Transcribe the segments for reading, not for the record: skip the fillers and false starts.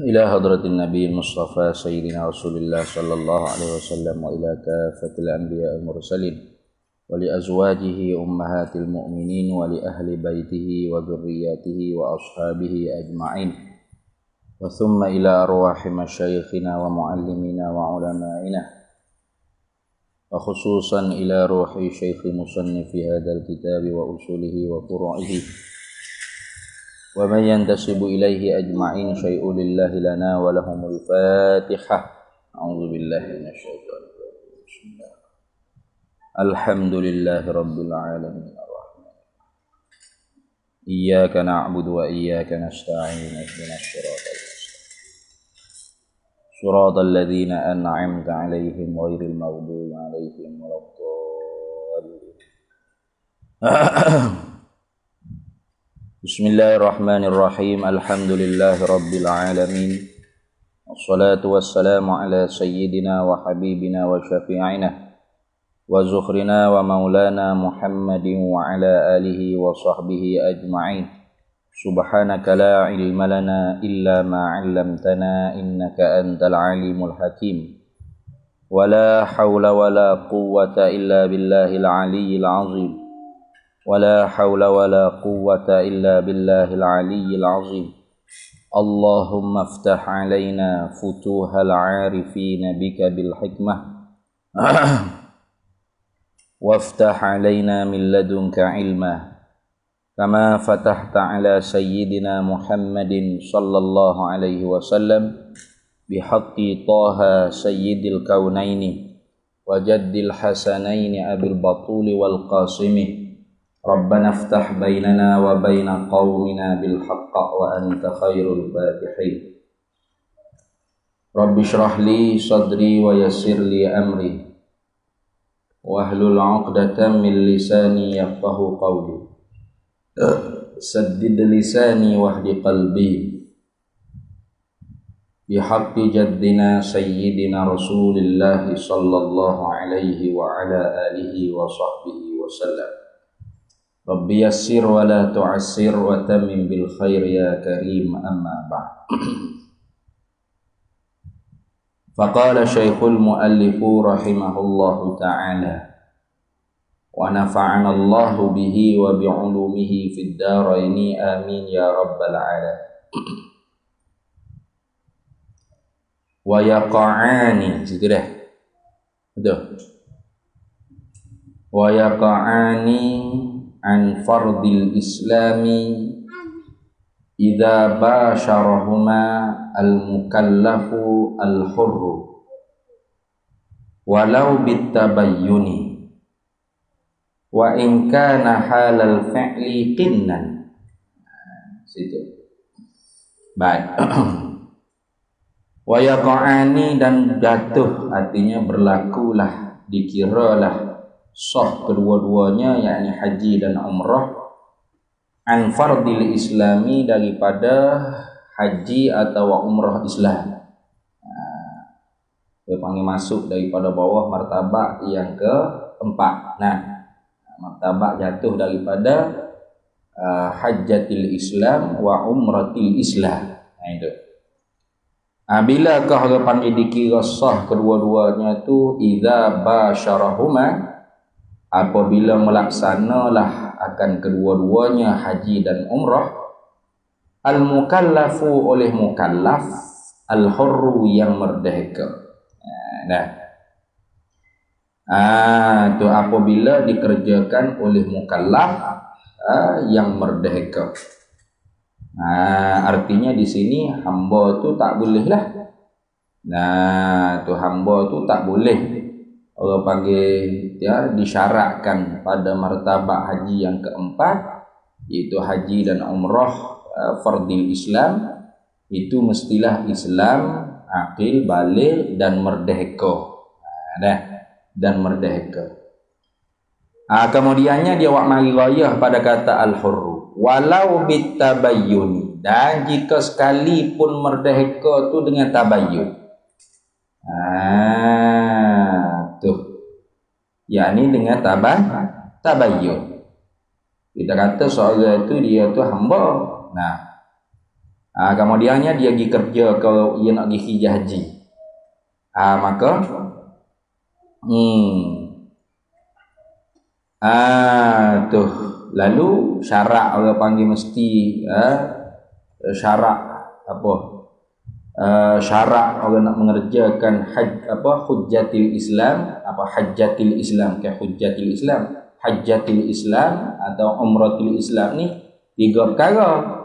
إلى حضرة النبي المصطفى سيدنا رسول الله صلى الله عليه وسلم وإلى كافة الأنبياء المرسلين ولأزواجه أمهات المؤمنين ولأهل بيته وذرياته وأصحابه أجمعين وثم إلى أرواح مشايخنا ومعلمنا وعلمائنا وخصوصا إلى روح شيخ مصنف هذا الكتاب وأصوله وفروعه ومن ينتسب إليه أجمعين شيء لله لنا ولهم الفاتحة. أعوذ بالله من الشيطان الرجيم. بسم الله. الحمد لله رب العالمين الرحمن إياك نعبد وإياك نستعين اهدنا الصراط المستقيم صراط الذين أنعمت عليهم غير المغضوب عليهم ولا الضالين. Bismillahirrahmanirrahim. Alhamdulillahi rabbil alamin. Wassalatu wassalamu ala sayyidina wa habibina wa syafi'ina wa zukhrina wa maulana Muhammadin wa ala alihi wa sahbihi ajma'in. Subhanaka la ilma lana illa ma 'allamtana innaka antal alimul hakim. Wa la hawla wa la quwwata illa billahil aliyyil azim. ولا حول ولا قوة إلا بالله العلي العظيم. اللهم افتح علينا فتوح العارفين بك بالحكمة وافتح علينا من لدنك علما كما فتحت على سيدنا محمد صلى الله عليه وسلم بحق طه سيد الكونين وجد الحسنين أبي البطول والقاسم. ربنا افتح بيننا وبين قومنا بالحق وأنت خير الفاتحين. رب اشرح لي صدري ويسر لي أمري واحلل عقدة من لساني يفقه قولي سدد لساني واهد قلبي بحق جدنا سيدنا رسول الله صلى الله عليه وعلى آله وصحبه وسلم. Rabbi yassir wa la tu'assir wa tamim bil khair ya karim amma ba'd. Faqala Syekhul Muallifu rahimahullahu ta'ala wa nafa'ana Allahu bihi wa bi'ulumihi fid dharaini amin ya rabbal alamin. Wa yaqa'ani situ dah. Betul. Wa yaqa'ani an fardil islami idza basharahuma al mukallafu al hurru walau bitabayyuni wa in kana halal fi'li qinnan. Situ baik. Wa yaqa'ani dan jatuh artinya berlakulah, dikiralah sah kedua-duanya yakni haji dan umrah an fardil islami daripada haji atau umrah Islam. Dia panggil masuk daripada bawah martabak yang keempat. Nah, martabak jatuh daripada hajjatil Islam wa umratil Islam. Nah itu. Bilakah dia panggil dikira sah kedua-duanya tu idza basyarahuma apabila melaksanalah akan kedua-duanya haji dan umrah al mukallafu oleh mukallaf al hurru yang merdeka. Tu apabila dikerjakan oleh mukallaf yang merdeka. Artinya di sini hamba tu tak boleh lah. Tu hamba tu tak boleh. Allah panggil ya disyaratkan pada martabak haji yang keempat, iaitu haji dan umrah fardil Islam, itu mestilah Islam aqil, baligh dan merdeka. Dan merdeka. Kemudiannya dia wak mari raya pada kata al-hurru walau bitabayyun, dan jika sekalipun merdeka tu dengan tabayyun. Yakni dengan tabayyun. Kita kata seorang itu dia tu hamba. Kemudiannya dia pergi kerja kalau ia nak pergi hijrah haji. Maka tuh lalu syarat orang panggil mesti syarat apa? Syarat orang nak mengerjakan hujjatil Islam, hajjatil Islam, ke hujjatil Islam, hajjatil Islam atau umratil Islam ni 3 perkara.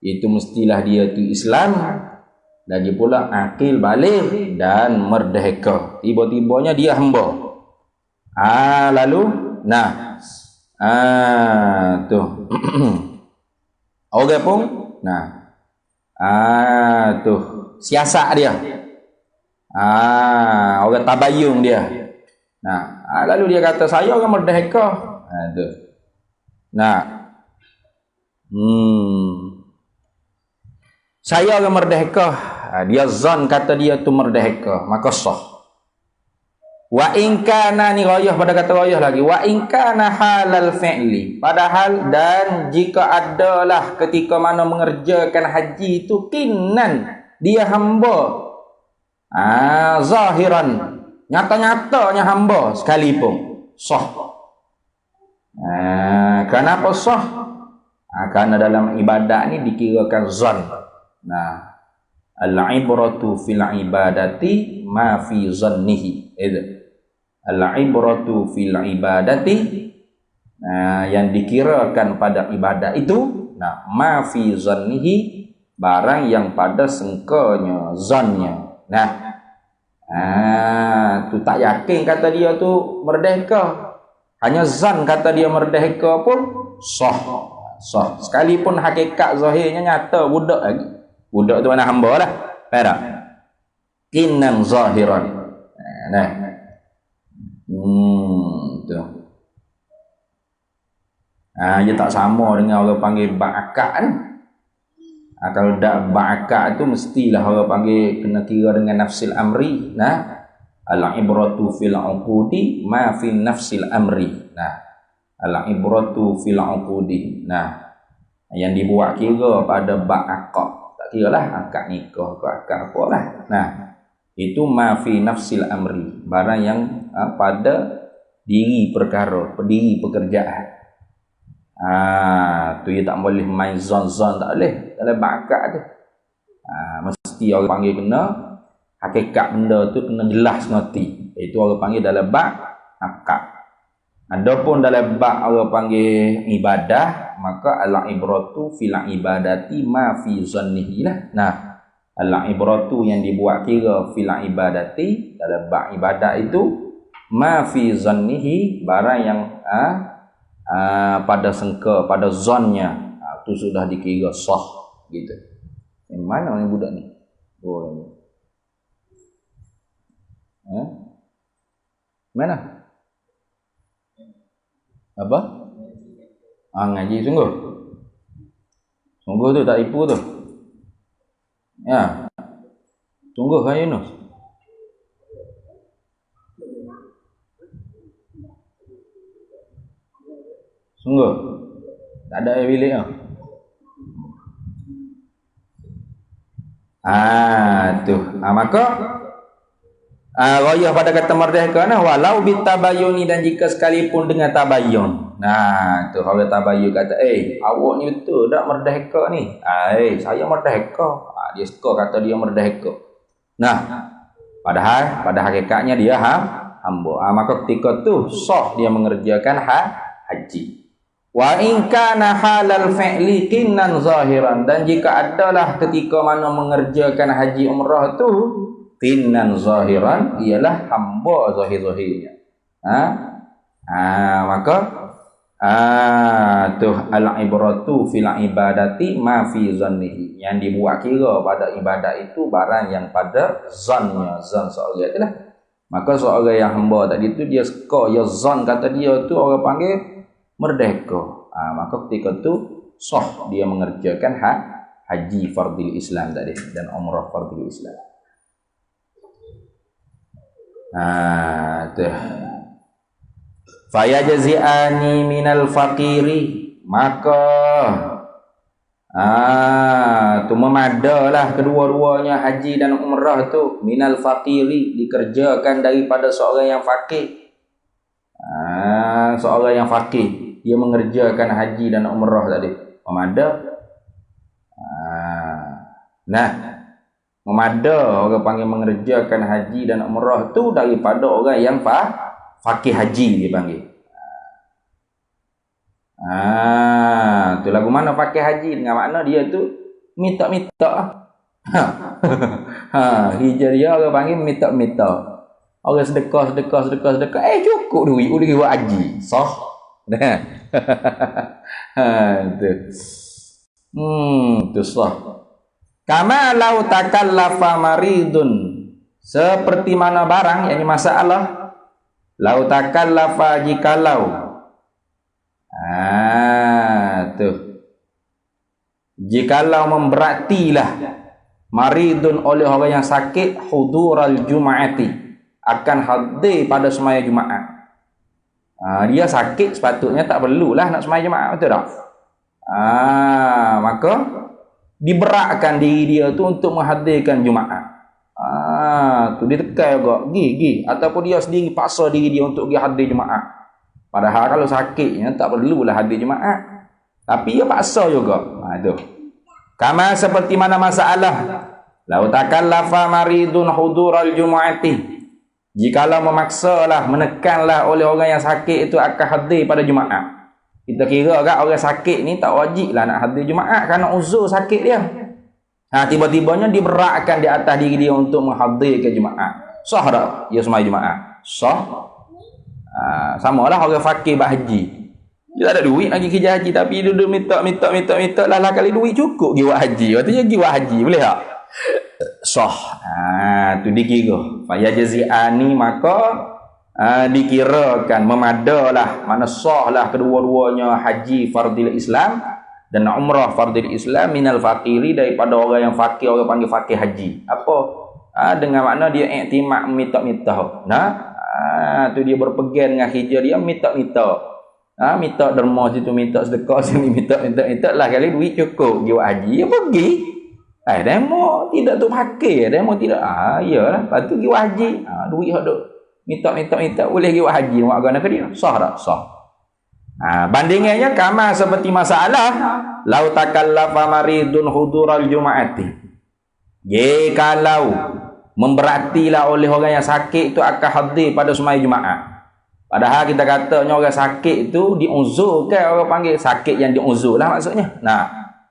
Itu mestilah dia tu Islam, lagi pula akil baligh dan merdeka. Tiba-tibanya dia hamba. Lalu tuh orang pun tuh siasat dia. Orang tabayun dia. Lalu dia kata saya orang merdeka. Tuh. Saya orang merdeka. Dia zon kata dia tu merdeka, maka sah. Wa in kana ni ghayah, pada kata ghayah lagi, wa in kana halal fi'li, padahal dan jika adalah ketika mana mengerjakan haji itu kinan, dia hamba, zahiran, nyata-nyatanya hamba sekalipun sah. Kenapa sah? Karena dalam ibadat ni dikirakan zon. Al-ibratu fil ibadati ma fi zannihi. Al-ibratu fil ibadati, yang dikirakan pada ibadat itu ma fi zannihi, barang yang pada sangkanya, zannya. Tu tak yakin kata dia tu merdeka, hanya zan kata dia merdeka pun sah. Sekalipun hakikat zahirnya nyata budak lagi. Budak tu mana hamba lah. Faham? Kinan zahiran. Tu. Dia tak sama dengan orang panggil ba'akak kan. Kalau dak ba'akak tu mestilah orang panggil kena kira dengan nafsil amri. Al-ibratu fil uqudi ma fi nafsil amri. Al-ibratu fil uqudi. Yang dibuat kira pada ba'akak. Tak kira lah akad nikah ke akad apa lah. Itu ma fi nafsil amri, barang yang pada diri perkara, diri pekerjaan. Tu dia tak boleh main zon-zon, tak boleh dalam akad tu. Mesti orang panggil kena hakikat benda tu kena jelas ngerti. Itu orang panggil dalam akad. Adapun dalam bab orang panggil ibadah, maka al-ibratu fil ibadati ma fi zannihi lah. Al-ibratu yang dibuat kira fil ibadati, dalam bab ibadat itu ma fi zannihi, barang yang pada sangka, pada zonnya, itu sudah dikira sah gitu. Mana ni budak ni? Mana? Apa? Ngaji sungguh. Sungguh tu tak tipu tu. Ya. Sungguh kan Yunus? Sungguh. Tak ada bilik ah. Tu. Maka ghayah pada kata merdeka walau bitabayuni, dan jika sekalipun dengan tabayun. Tu orang tabayun kata, awak ni betul tak merdeka ni? Saya merdeka. Dia suka kata dia merdeka. Padahal pada hakikatnya dia hamba. Maka ketika tu sah dia mengerjakan haji. Wa in kana halal fi'li kinan zahiran, dan jika adalah ketika mana mengerjakan haji umrah tu kinan zahiran, ialah hamba zahir-zahirnya. Maka tu al-ibratu fil ibadati ma fi zannihi, yang dibuat kira pada ibadat itu barang yang pada zannya, zan seorang itulah. Maka seorang yang hamba tadi tu dia suka, ya zan kata dia tu orang panggil merdeka. Maka ketika tu sah dia mengerjakan haji fardil Islam tadi dan umrah fardil Islam. Tu fayajzi'ani minal faqiri, maka tu memadalah kedua-duanya haji dan umrah tu minal faqiri, dikerjakan daripada seorang yang faqih. Seorang yang faqih dia mengerjakan haji dan umrah tadi. Memada. Nah, memada orang panggil mengerjakan haji dan umrah tu daripada orang yang faqih haji dia panggil. Tu lagu mana faqih haji dengan makna dia tu minta-minta. Hijrah dia orang panggil minta-minta. Orang sedekah. Cukup duit boleh buat haji. Sah. Dah. Tu. Tu sah. Kama lau takallafa maridun. Seperti mana barang, yakni masalah. Lau takallafa jikalau. Tu. Jikalau memberatilah maridun oleh orang yang sakit hudural jum'ati, akan hadir pada semaya Jumaat. Dia sakit sepatutnya tak perlulah nak semaya Jumaat, betul tak? Maka diberatkan diri dia tu untuk menghadirkan Jumaat. Tu dia tekan juga, gi ataupun dia sendiri paksa diri dia untuk pergi hadir Jumaat. Padahal kalau sakitnya tak perlulah hadir Jumaat. Tapi dia paksa juga. Tu. Kama seperti mana masalah. Lau takallafa maridun hudural jumu'ati. Jikalau memaksalah, menekanlah oleh orang yang sakit itu akan hadir pada Jumaat. Kita kira kan orang sakit ni tak wajib lah nak hadir Jumaat kerana uzur sakit dia. Tiba-tibanya diberatkan di atas diri dia untuk menghadirkan Jumaat. Sah tak? Dia semai Jumaat. Sah. Samalah orang fakir buat haji. Dia tak ada duit nak pergi kerja haji, tapi dia duduk minta lah kali duit cukup pergi buat haji. Waktu dia pergi buat haji, boleh tak? Sah. Tu dikira. Fa yajzi'ani, maka dikirakan memadalah, mana sahlah kedua-duanya haji fardil Islam dan umrah fardil Islam minal faqiri, daripada orang yang fakir, orang panggil fakir haji. Apa? Dengan makna dia iktimad minta-minta. Tu dia berpegang dengan hijrah dia minta-minta. Minta derma situ, minta sedekah sini, minta lah kali duit cukup pergi buat haji, dia pergi. Demo tidak tu pakai, demo tidak. Iyalah, lepas tu pergi buat haji. Duit hak duk minta boleh pergi buat haji, mak agama ke dia. Sah tak? Sah. Bandingannya kama seperti masalah lau takallafa maridun hudural jum'ati. Kalau memberatilah oleh orang yang sakit itu akan hadir pada semaya Jumaat. Padahal kita katanya orang sakit itu diuzurkan, orang panggil sakit yang diuzur lah maksudnya.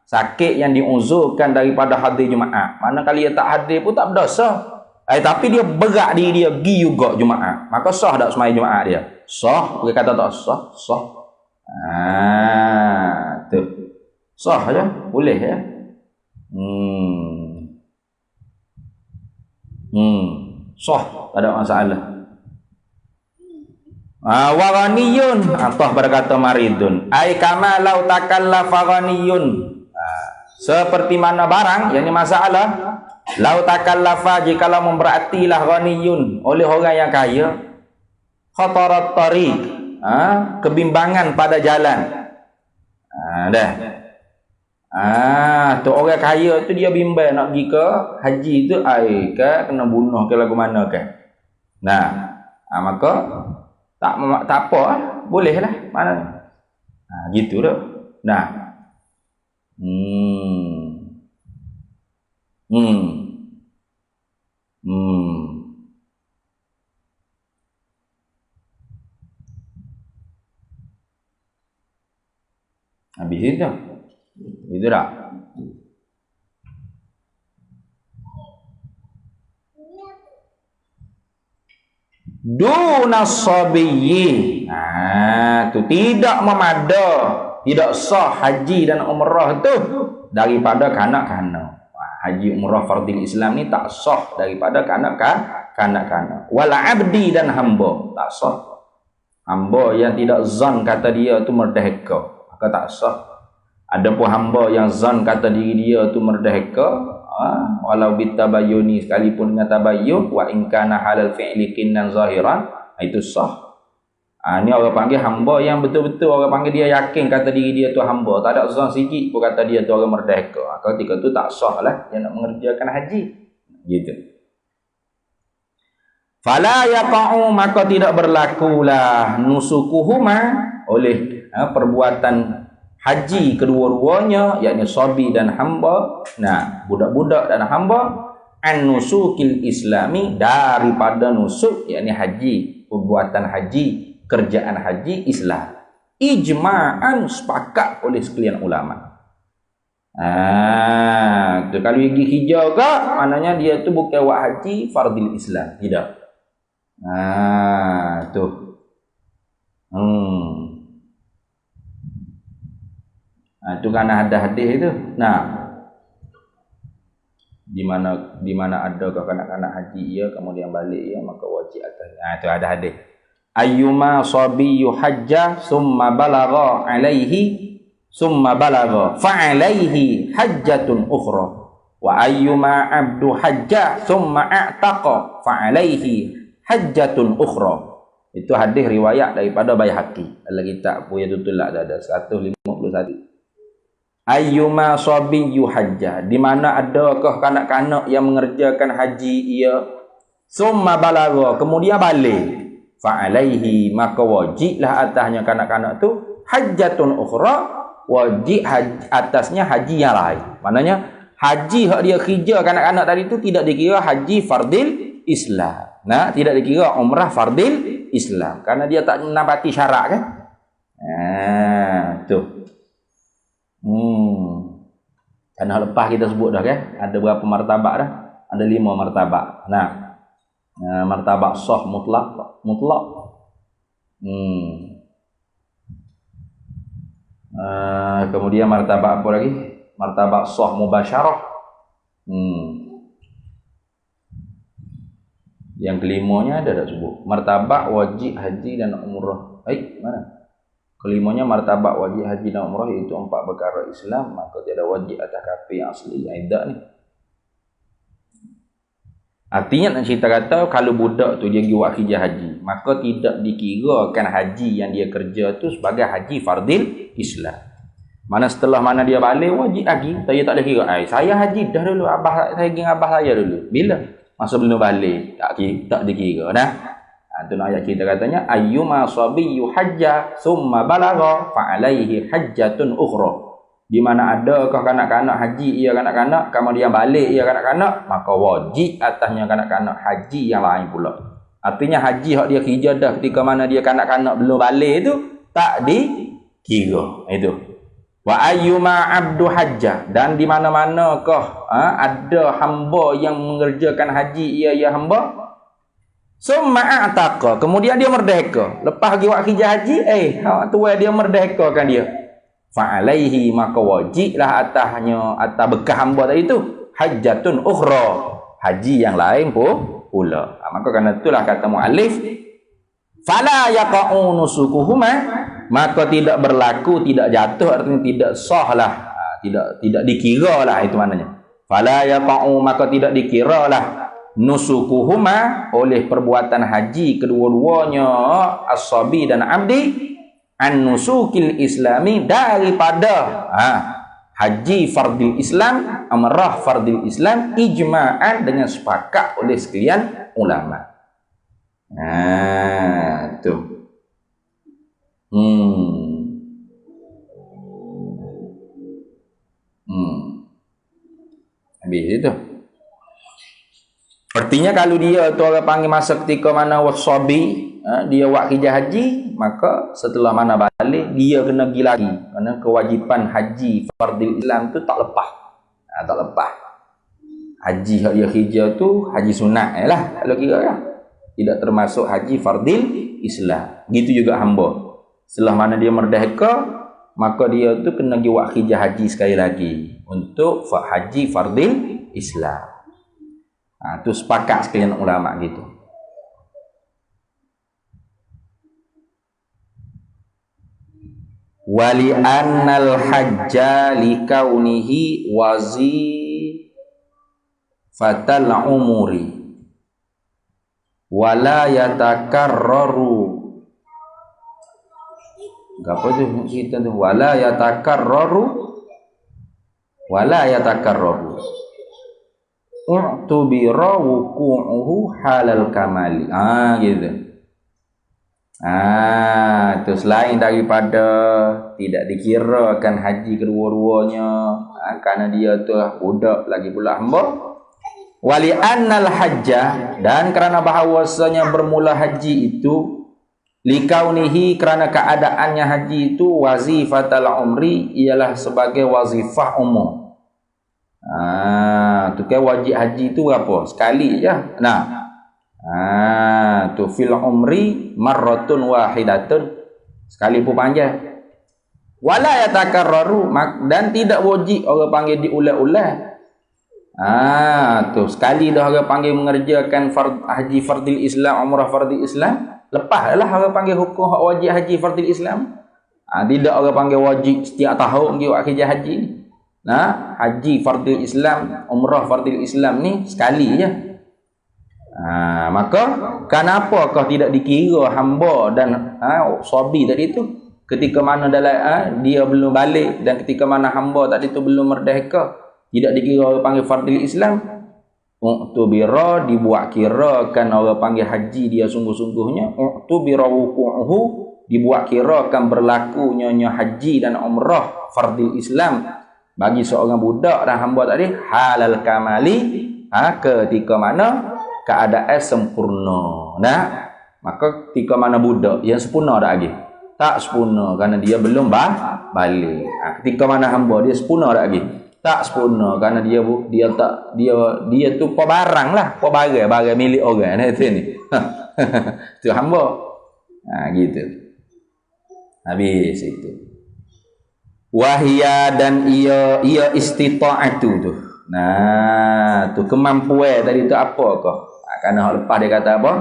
Sakit yang diuzurkan daripada hadir Jumaat. Mana kali dia tak hadir pun tak berdosa. Tapi dia berat diri dia pergi juga Jumaat. Maka sah tak semaya Jumaat dia? Sah. Dia kata tak sah? Sah. Tu. Sah je. Boleh ya. Sah. Tak ada masalah. Waraniyun, atau berkata maridun, ai kama lau takallafa ghaniyun. Seperti mana barang, yang ini masalah, lau takallafa, jikalau memberatilah ghaniyun oleh orang yang kaya, khatarat tariq, kebimbangan pada jalan. Tu orang kaya tu dia bimbang nak pergi ke haji tu, kena bunuh ke lagu mana ke. Maka tak apa lah. Boleh lah. Mana? Gitu dah. Habis itu. Itu dah. Dunas sabiyyi. Tu tidak memada, tidak sah haji dan umrah tu daripada kanak-kanak. Haji umrah fardil Islam ni tak sah daripada kanak-kanak. Wal abdi, dan hamba tak sah. Hamba yang tidak zan kata dia tu merdeka, maka tak sah. Adapun hamba yang zan kata diri dia tu merdeka, walau bitabayyuni, sekalipun dengan tabayyun, wa in kana halal fi'li kinnan zahiran, itu sah. Ni orang panggil hamba yang betul-betul orang panggil dia yakin kata diri dia tu hamba. Tak ada zon sikit pun kata dia tu orang merdeka. Ketika tu tak sah lah dia nak mengerjakan haji. Gitu. Fala yaqa'u, maka tidak berlakulah nusukuhuma oleh perbuatan haji kedua-duanya, yakni sabi dan hamba. Nah, budak-budak dan hamba an nusukil islami, daripada nusuk yakni haji, perbuatan haji, kerjaan haji Islam. Ijma'an, sepakat oleh sekalian ulama. Tu kalau gigi hijau ke, maknanya dia tu bukan buat haji fardil Islam, tidak. Tu. Tu kan ada hadis itu. Nah, di mana ada kanak-kanak haji ya, kemudian balik ya, maka wajib atasnya. Itu ada hadis. Ayyuma sabiyyu hajja summa balagha fa alaihi hajjatun ukhra wa ayyuma abdu hajja summa a'taqa fa alaihi hajjatun ukhra. Itu hadis riwayat daripada Baihaqi dalam kitab Puya Tutulak ada 151. Ayyuma sabiyyu hajja, di mana adakah kanak-kanak yang mengerjakan haji ia summa balagha, kemudian balik, fa alaihi, maka wajiblah atasnya kanak-kanak tu hajjatun ukhra, wajib atasnya haji yang lain. Maknanya haji hak dia kerja kanak-kanak tadi tu tidak dikira haji fardil Islam. Nah, tidak dikira umrah fardil Islam karena dia tak menepati syarat kan. Tu. Karena lepas kita sebut dah kan, ada berapa martabat dah? Ada 5 martabat. Nah, martabat sah mutlak. Kemudian martabat apa lagi? Martabat sah mubasyarah. Yang kelimanya ada tak sebut? Martabat wajib haji dan umrah. Mana? Kelimanya martabat wajib haji dan umrah, iaitu 4 perkara Islam, maka tiada wajib atas kafir yang asli yang tidak ni. Artinya nak cerita kata kalau budak tu dia pergi buat hijrah haji, maka tidak dikirakan haji yang dia kerja tu sebagai haji fardil Islam. Mana setelah mana dia balik wajib lagi, saya tak boleh kira. Saya haji dah dulu, abah saya pergi dengan abah saya dulu. Bila? Masa belum balik, tak dikira dah. Itu ayat kita katanya ayyuma sabiyyu hajja summa balagha fa alaihi hajjatun ukhra. Di mana adakah kanak-kanak haji ia kanak-kanak, kemudian balik ia kanak-kanak, maka wajib atasnya kanak-kanak haji yang lain pula. Artinya haji hak dia kerja dah ketika mana dia kanak-kanak belum balik itu tak dikira. Itu. Wa ayyuma abdu hajja, dan di mana-manakah ada hamba yang mengerjakan haji ia hamba summa a'taqa, kemudian dia merdeka. Lepas pergi buat hijrah haji, tuai dia merdekakan dia. Fa alaihi, maka wajiblah atasnya, atas bekas hamba tadi itu hajjatun ukhra, haji yang lain pula. Maka kerana itulah kata muallif fala yaqa'u nusukuhuma, maka tidak berlaku, tidak jatuh, artinya tidak sahlah, tidak dikiralah, itu maknanya. Fala yaqa'u, maka tidak dikiralah nusukuhuma oleh perbuatan haji kedua-duanya as-sabi dan abdi an nusukil islami, daripada haji fardil Islam, umrah fardil Islam, ijma'an, dengan sepakat oleh sekalian ulama. Tu. Habis itu. Artinya kalau dia tu orang panggil masa ketika mana wasabi, dia buat hijrah haji, maka setelah mana balik dia kena pergi lagi. Kerana kewajipan haji fardil Islam tu tak lepas. Tak lepas. Haji dia hijrah tu haji sunat lah kalau kira lah. Tidak termasuk haji fardil Islam. Gitu juga hamba. Setelah mana dia merdeka, maka dia tu kena pergi buat hijrah haji sekali lagi untuk haji fardil Islam. Itu sepakat sekalian ulama gitu. Wali annal hajja likaunihi wazifatal umuri wala yatakarraru Apa tu cerita tu? Wala yatakarraru u'tubira wuqu'uhu halal kamali. Gitu. Tu selain daripada tidak dikirakan haji kedua-duanya, kerana dia tu budak lagi pula hamba. Wali annal hajjah, dan kerana bahawasanya bermula haji itu likaunihi, kerana keadaannya haji itu wazifatal umri, ialah sebagai wazifah umum. Tu kan wajib haji tu berapa? Sekali je. Tu fil umri marratun wahidatun, sekali pun panjang. Wala yatakarraru, dan tidak wajib orang panggil diulang-ulang. Tu sekali dah orang panggil mengerjakan haji fardil Islam, umrah fardil Islam, lepaslah orang panggil hukum hak wajib haji fardil Islam. Tidak orang panggil wajib setiap tahun pergi buat kerja haji. Haji fardil Islam, umrah fardil Islam ni sekali je. Maka kenapakah tidak dikira hamba dan sahabi tadi tu, ketika mana dalam dia belum balik, dan ketika mana hamba tadi tu belum merdeka, tidak dikira orang panggil fardil Islam. U'tubira, dibuat kirakan orang panggil haji dia sungguh-sungguhnya. U'tubira wuqu'uhu, dibuat kirakan berlakunya haji dan umrah fardil Islam bagi seorang budak dan hamba tadi halal kamali, ketika mana keadaan sempurna. Maka ketika mana budak yang sempurna dah lagi? Tak sempurna, kerana dia belum balik. Ketika mana hamba dia sempurna dah lagi? Tak sempurna, kerana dia tu barang lah, barang milik orang ni. Tu hamba. Gitu. Habis itu. Wahia, dan ia istita'atu tu. Tu kemampuan tadi tu apakah? Kerana lepas dia kata apa?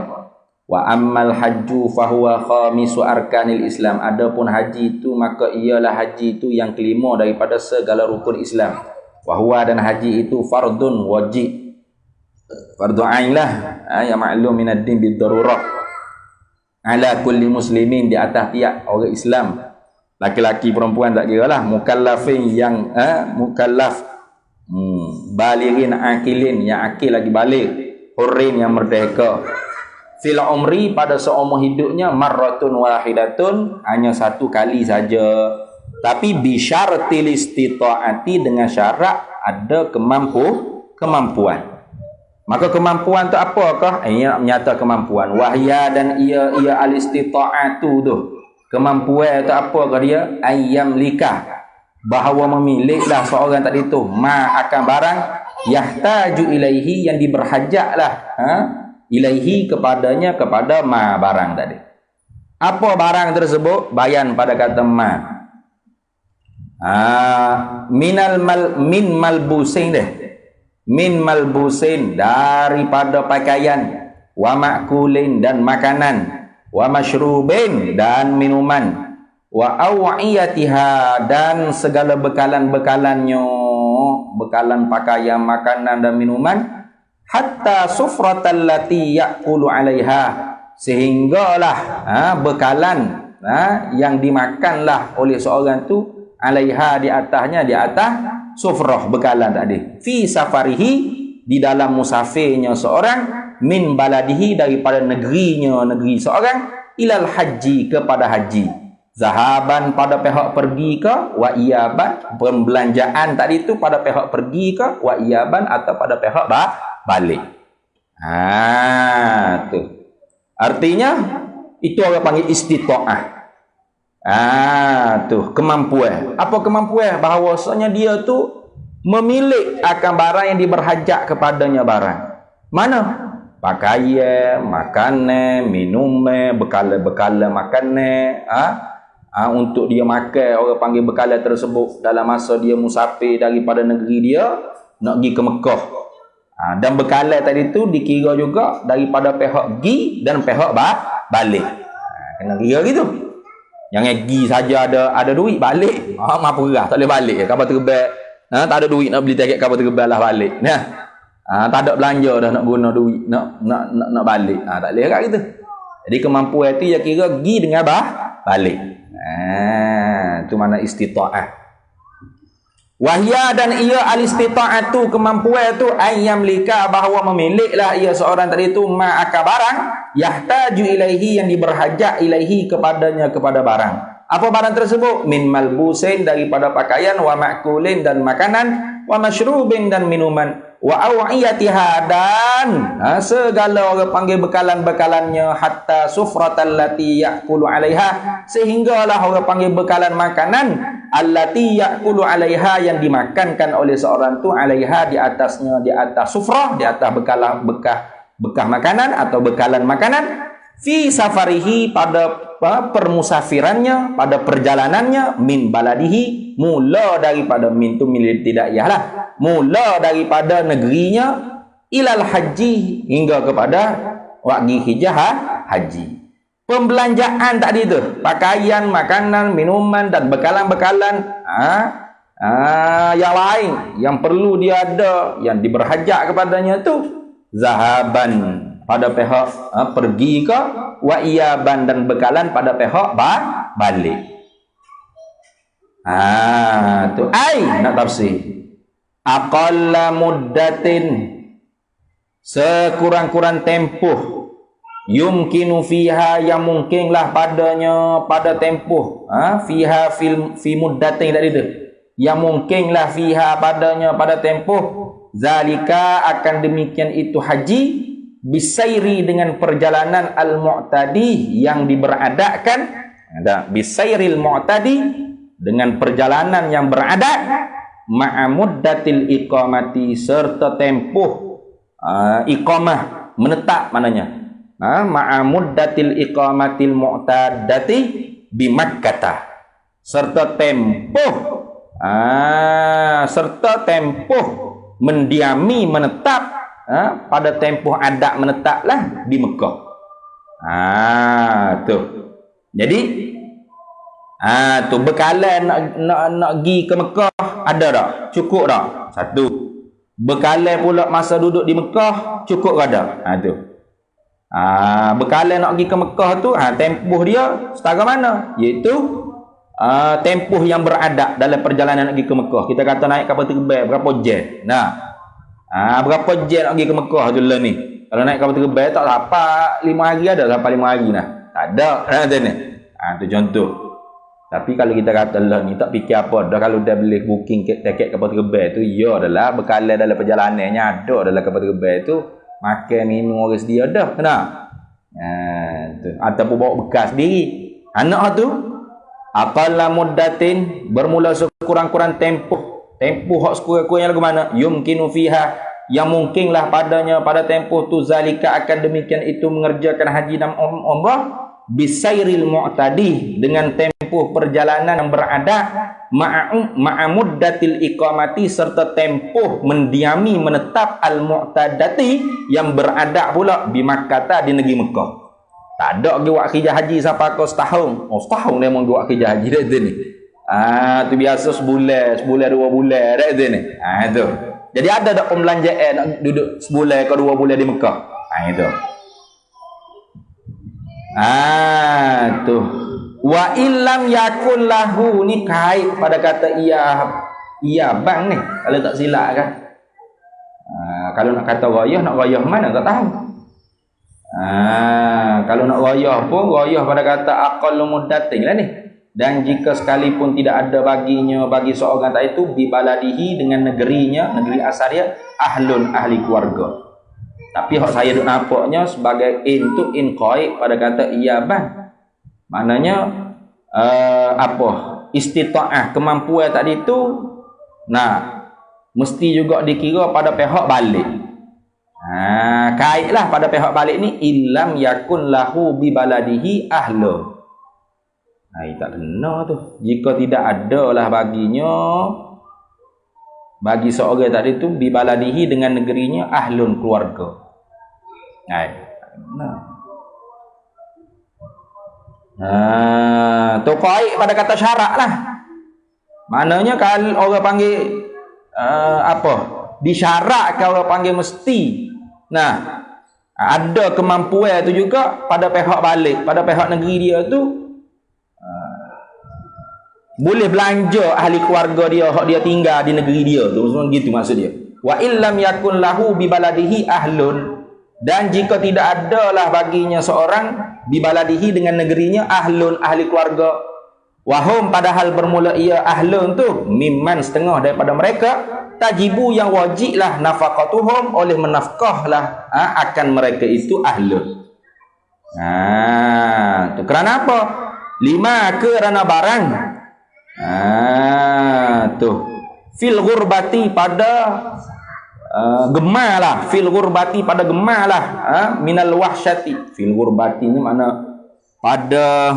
Wa ammal hajju fahuwa khamisu arkanil Islam. Adapun haji itu, maka ialah haji itu yang kelima daripada segala rukun Islam. Wa huwa, dan haji itu fardun wajib. Fardu ain lah, ya ma'lum minad din bid darurah. Ala kulli muslimin, di atas tiap orang Islam. Laki-laki perempuan tak kira lah. Mukallafin, yang mukallaf, balighin akilin, yang akil lagi balik, hurrin, yang merdeka. Fil umri, pada seumur hidupnya, marratun wahidatun, hanya satu kali saja. Tapi bisyartil istita'ati, dengan syarat ada kemampuan. Maka kemampuan tu apakah? Ia menyata kemampuan. Wahya, dan ia al-istita'atu tu. Kemampuan tu apakah dia? Ayyam likah, bahawa memiliklah seorang tadi tu akan barang yahtaju ilaihi, yang diberhajatlah ilaihi, kepadanya, kepada barang tadi. Apa barang tersebut? Bayan pada kata min malbusin deh. Min malbusin, daripada pakaian, wa makulin, dan makanan, wa masyrubin, dan minuman, wa aw'iyatiha, dan segala bekalan-bekalannya, bekalan pakaian, makanan, dan minuman, hatta sufratal lati ya'kulu 'alaiha, sehinggalah bekalan yang dimakanlah oleh seorang tu, 'alaiha, di atasnya, di atas sufrah, bekalan tadi, fi safarihi, di dalam musafirnya seorang, min baladihi, daripada negeri seorang, ilal haji, kepada haji, zahaban, pada pihak pergi ke, wa iyaban, pembelanjaan tadi tu pada pihak pergi ke, wa iyaban, atau pada pihak balik. Tu artinya itu orang panggil istita'ah. Tu kemampuan. Apa kemampuan? Bahawasanya dia tu memilih akan barang yang diberhajat kepadanya barang. Mana? Pakaian, makanan, minuman, bekalan makanan, untuk dia makan, orang panggil bekalan tersebut dalam masa dia musafir daripada negeri dia nak pergi ke Mekah. Dan bekalan tadi tu dikira juga daripada pihak pergi dan pihak balik. Kena kira gitu. Jangan pergi saja ada duit balik. Mampu gerah, tak boleh balik. Kapal terbang, tak ada duit nak beli tiket kapal terbang lah balik. Tak ada belanja dah nak guna duit nak balik. Tak boleh kat gitu. Jadi kemampuan itu dia kira pergi dengan balik. Tu mana istita'ah. Wahya dan ia al-istita'atu, kemampuan tu ayam lika, bahawa memiliklah ia seorang tadi itu ma'aka barang yahtaju ilaihi, yang diberhajat ilaihi kepadanya, kepada barang. Apa barang tersebut? Min malbusin, daripada pakaian, wa ma'kulin, dan makanan, wa masyrubin, dan minuman, wa aw'iyatiha, dan segala orang panggil bekalan-bekalannya, hatta sufratal lati ya'kulu 'alaiha, sehinggalah orang panggil bekalan makanan allati ya'kulu 'alaiha, yang dimakankan oleh seorang tu, 'alaiha, di atasnya, di atas sufrah, di atas bekalan, bekah makanan atau bekalan makanan, fi safarihi, pada permusafirannya, pada perjalanannya, min baladihi, mula daripada, min tu milik tidak yahlah, mula daripada negerinya, ilal haji, hingga kepada waqti hijjah haji. Pembelanjaan tadi tu, pakaian, makanan, minuman, dan bekalan-bekalan yang lain yang perlu dia ada, yang diberhajat kepadanya tu, zahaban, pada pihak pergi ke, wa iyaban, dan bekalan pada pihak balik. Tu nak tafsir. Aqalla muddatin, sekurang-kurang tempoh, yumkinu fiha, yang mungkinlah padanya, pada tempoh, fiha fi muddatin tadi tu, yang mungkinlah fiha padanya, pada tempoh, zalika, akan demikian itu haji, bisairi, dengan perjalanan al-mu'tadi, yang diberadakan, bisairil mu'tadi, dengan perjalanan yang beradat, ma'amuddatil iqamati, serta tempoh iqamah, menetap, maknanya ma'amuddatil iqamatil mu'tadati bi Makkah, serta tempoh mendiami, menetap, pada tempoh adat menetaplah di Mekah. Tu. Jadi tu bekalan nak pergi ke Mekah ada tak? Cukup tak? Satu. Bekalan pula masa duduk di Mekah cukup ke ada? Tu. Bekalan nak pergi ke Mekah tu, tempoh dia setara mana? Iaitu tempoh yang beradab dalam perjalanan nak pergi ke Mekah. Kita kata naik kapal terbang berapa jam? Berapa jam nak pergi ke Mekah tu lah ni? Kalau naik kapal terbang tak sampai 5 hari, ada sampai 5 hari nah. Tak ada. Tu contoh. Tapi kalau kita kata lah ni tak fikir apa dah, kalau dah boleh booking tiket kapal terbang tu, ya adalah bekalan dalam perjalanannya ada dalam kapal terbang tu, makan minum orang sedia dah, kena. Tu. Ataupun bawa bekas sendiri. Anak tu aqalla muddatin, bermula sekurang-kurang tempoh hak sekurang-kurangnya lagu mana? Yumkinu fiha, yang mungkinlah padanya, pada tempoh tu, zalika, akan demikian itu, mengerjakan haji dan umrah, bisairil mu'tadi, dengan tempoh perjalanan yang berada, ma'amuddatil iqamati, serta tempoh mendiami, menetap, al-mu'tadati, yang berada pula di Makkah, di negeri Mekah. Tak ada pergi buat kerja haji sampai ke setahun. Setahun dia mau buat kerja haji dah tu ni. Tu biasa sebulan 2 bulan dah tu ni. Tu. Jadi ada tak pembelanjaan nak duduk sebulan ke 2 bulan di Mekah? Itu. Tu. Wa illam yakul lahu, ni kait pada kata iya bang ni. Kalau tak silap kan. Kalau nak kata rayah, nak rayah mana tak tahu. Kalau nak rayah pun rayah pada kata aqallu muddatin lah ni. Dan jika sekalipun tidak ada baginya, bagi seorang tak itu, bi baladihi, dengan negerinya, negeri asal dia, ahlun, ahli keluarga. Tapi hak saya duk nampaknya sebagai tu qaid pada kata iya bang. Maknanya istita'ah, kemampuan tadi tu, mesti juga dikira pada pihak balik. Kaitlah pada pihak balik ni, illam yakun lahu bi baladihi ahlu. Tak kena tu. Jika tidak ada lah baginya, bagi seorang tadi tu, bi baladihi, dengan negerinya, ahlun, keluarga. Tu qaid pada kata syarat lah. Maknanya kalau orang panggil disyaratkan, orang panggil mesti. Ada kemampuan tu juga pada pihak balik, pada pihak negeri dia tu, boleh belanja ahli keluarga dia hak dia tinggal di negeri dia tu, semua gitu maksud dia. Wa illam yakun lahu bi baladihi ahlun, dan jika tidak adalah baginya seorang bi baladihi dengan negerinya ahlun ahli keluarga, wahum padahal bermula ia ahlun tu mimman setengah daripada mereka, tajibu yang wajiblah nafaqatuhum oleh menafkahlah akan mereka itu ahlun. Tu kerana apa? Lima kerana barang tu fil ghurbati pada gemalah, fil ghurbati pada gemalah minal wahsyati. Fil ghurbati ni makna pada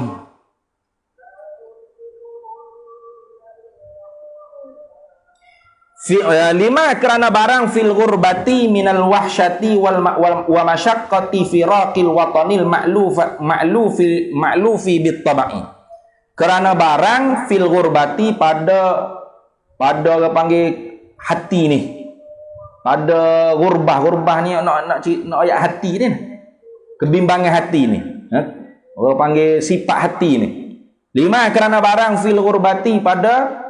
lima kerana barang fil ghurbati minal wahsyati wa masyaqqati firaqil watanil ma'lufi bit tabai. Kerana barang fil ghurbati pada orang panggil hati ni, pada gurbah ni nak ayat hati ni, kebimbangan hati ni, orang panggil sifat hati ni. Lima kerana barang fil ghurbati pada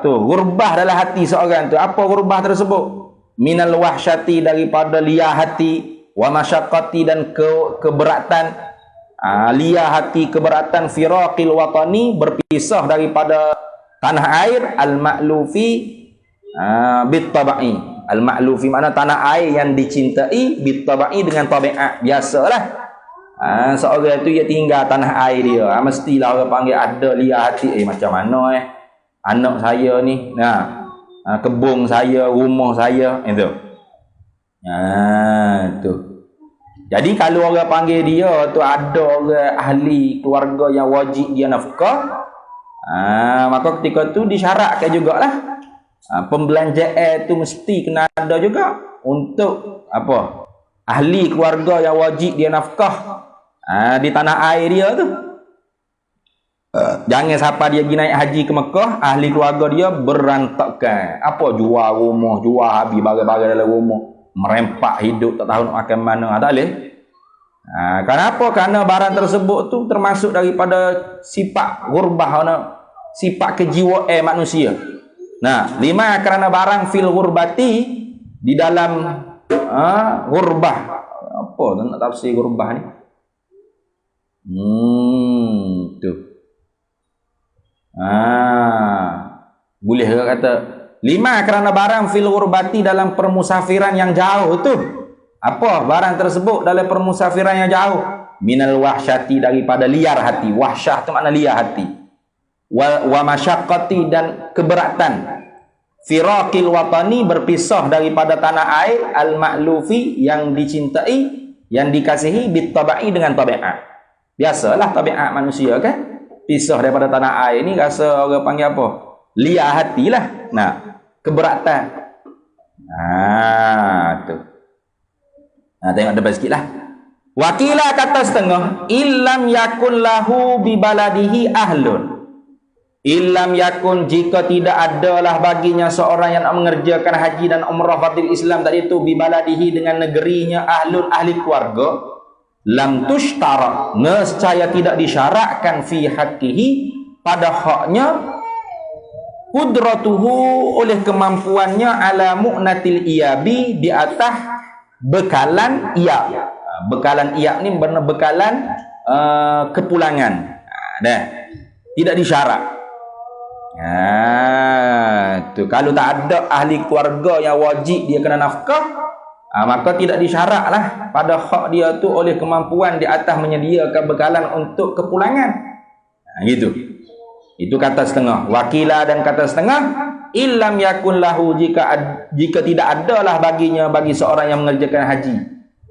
tu gurbah dalam hati seorang tu. Apa gurbah tersebut? Minal wahsyati daripada liar hati, wa masyaqqati dan keberatan. Liar hati, keberatan, firaqil watani berpisah daripada tanah air, al-ma'lufi bit tabai. Al-ma'lufi makna tanah air yang dicintai, bit tabai dengan tabiat biasalah. Seorang tu dia tinggal tanah air dia, mestilah orang panggil ada liar hati. Macam mana anak saya ni, kebun saya, rumah saya, itu. Tu. Jadi kalau orang panggil dia tu ada orang ahli keluarga yang wajib dia nafkah, maka ketika tu disyaratkan jugalah pembelanjaan tu mesti kena ada juga untuk apa? Ahli keluarga yang wajib dia nafkah di tanah air dia tu. Jangan siapa dia pergi naik haji ke Mekah, ahli keluarga dia berantakan. Apa jual rumah, jual habis barang-barang dalam rumah, merempak hidup tak tahu nak makan mana. Tak boleh. Kenapa? Kerana barang tersebut tu termasuk daripada sifat gurbah, sifat kejiwaan manusia. Lima kerana barang fil gurbati di dalam gurbah. Apa tu nak tafsir gurbah ni? Tu. Boleh ke kata lima kerana barang fil gurbati dalam permusafiran yang jauh tu. Apa barang tersebut dalam permusafiran yang jauh? Minal wahsyati daripada liar hati. Wahsyah tu makna liar hati. Wa masyaqqati dan keberatan. Firaqil watani berpisah daripada tanah air, al-ma'lufi yang dicintai, yang dikasihi, bit tabai dengan tabiat. Biasalah tabiat manusia kan? Pisah daripada tanah air ni rasa orang panggil apa? Liar hatilah. Keberatan. Tu. Tengok depan sikit lah. Wakila kata setengah, illam yakun lahu bi baladihi ahlun. Illam yakun jika tidak adalah baginya seorang yang nak mengerjakan haji dan umrah fadil Islam tadi itu bi baladihi dengan negerinya ahlun ahli keluarga, lam tushtara, nescaya tidak disyaratkan fi haqqihi pada haknya qudratuhu oleh kemampuannya ala mu'natil iyabi di atas bekalan iyab. Bekalan iyab ni benar bekalan kepulangan. Tidak disyarat. Tu kalau tak ada ahli keluarga yang wajib dia kena nafkah, maka tidak disyaratlah pada hak dia tu oleh kemampuan di atas menyediakan bekalan untuk kepulangan. Gitu. Itu kata setengah. Wakila dan kata setengah, illam yakun lahu jika tidak adalah baginya bagi seorang yang mengerjakan haji.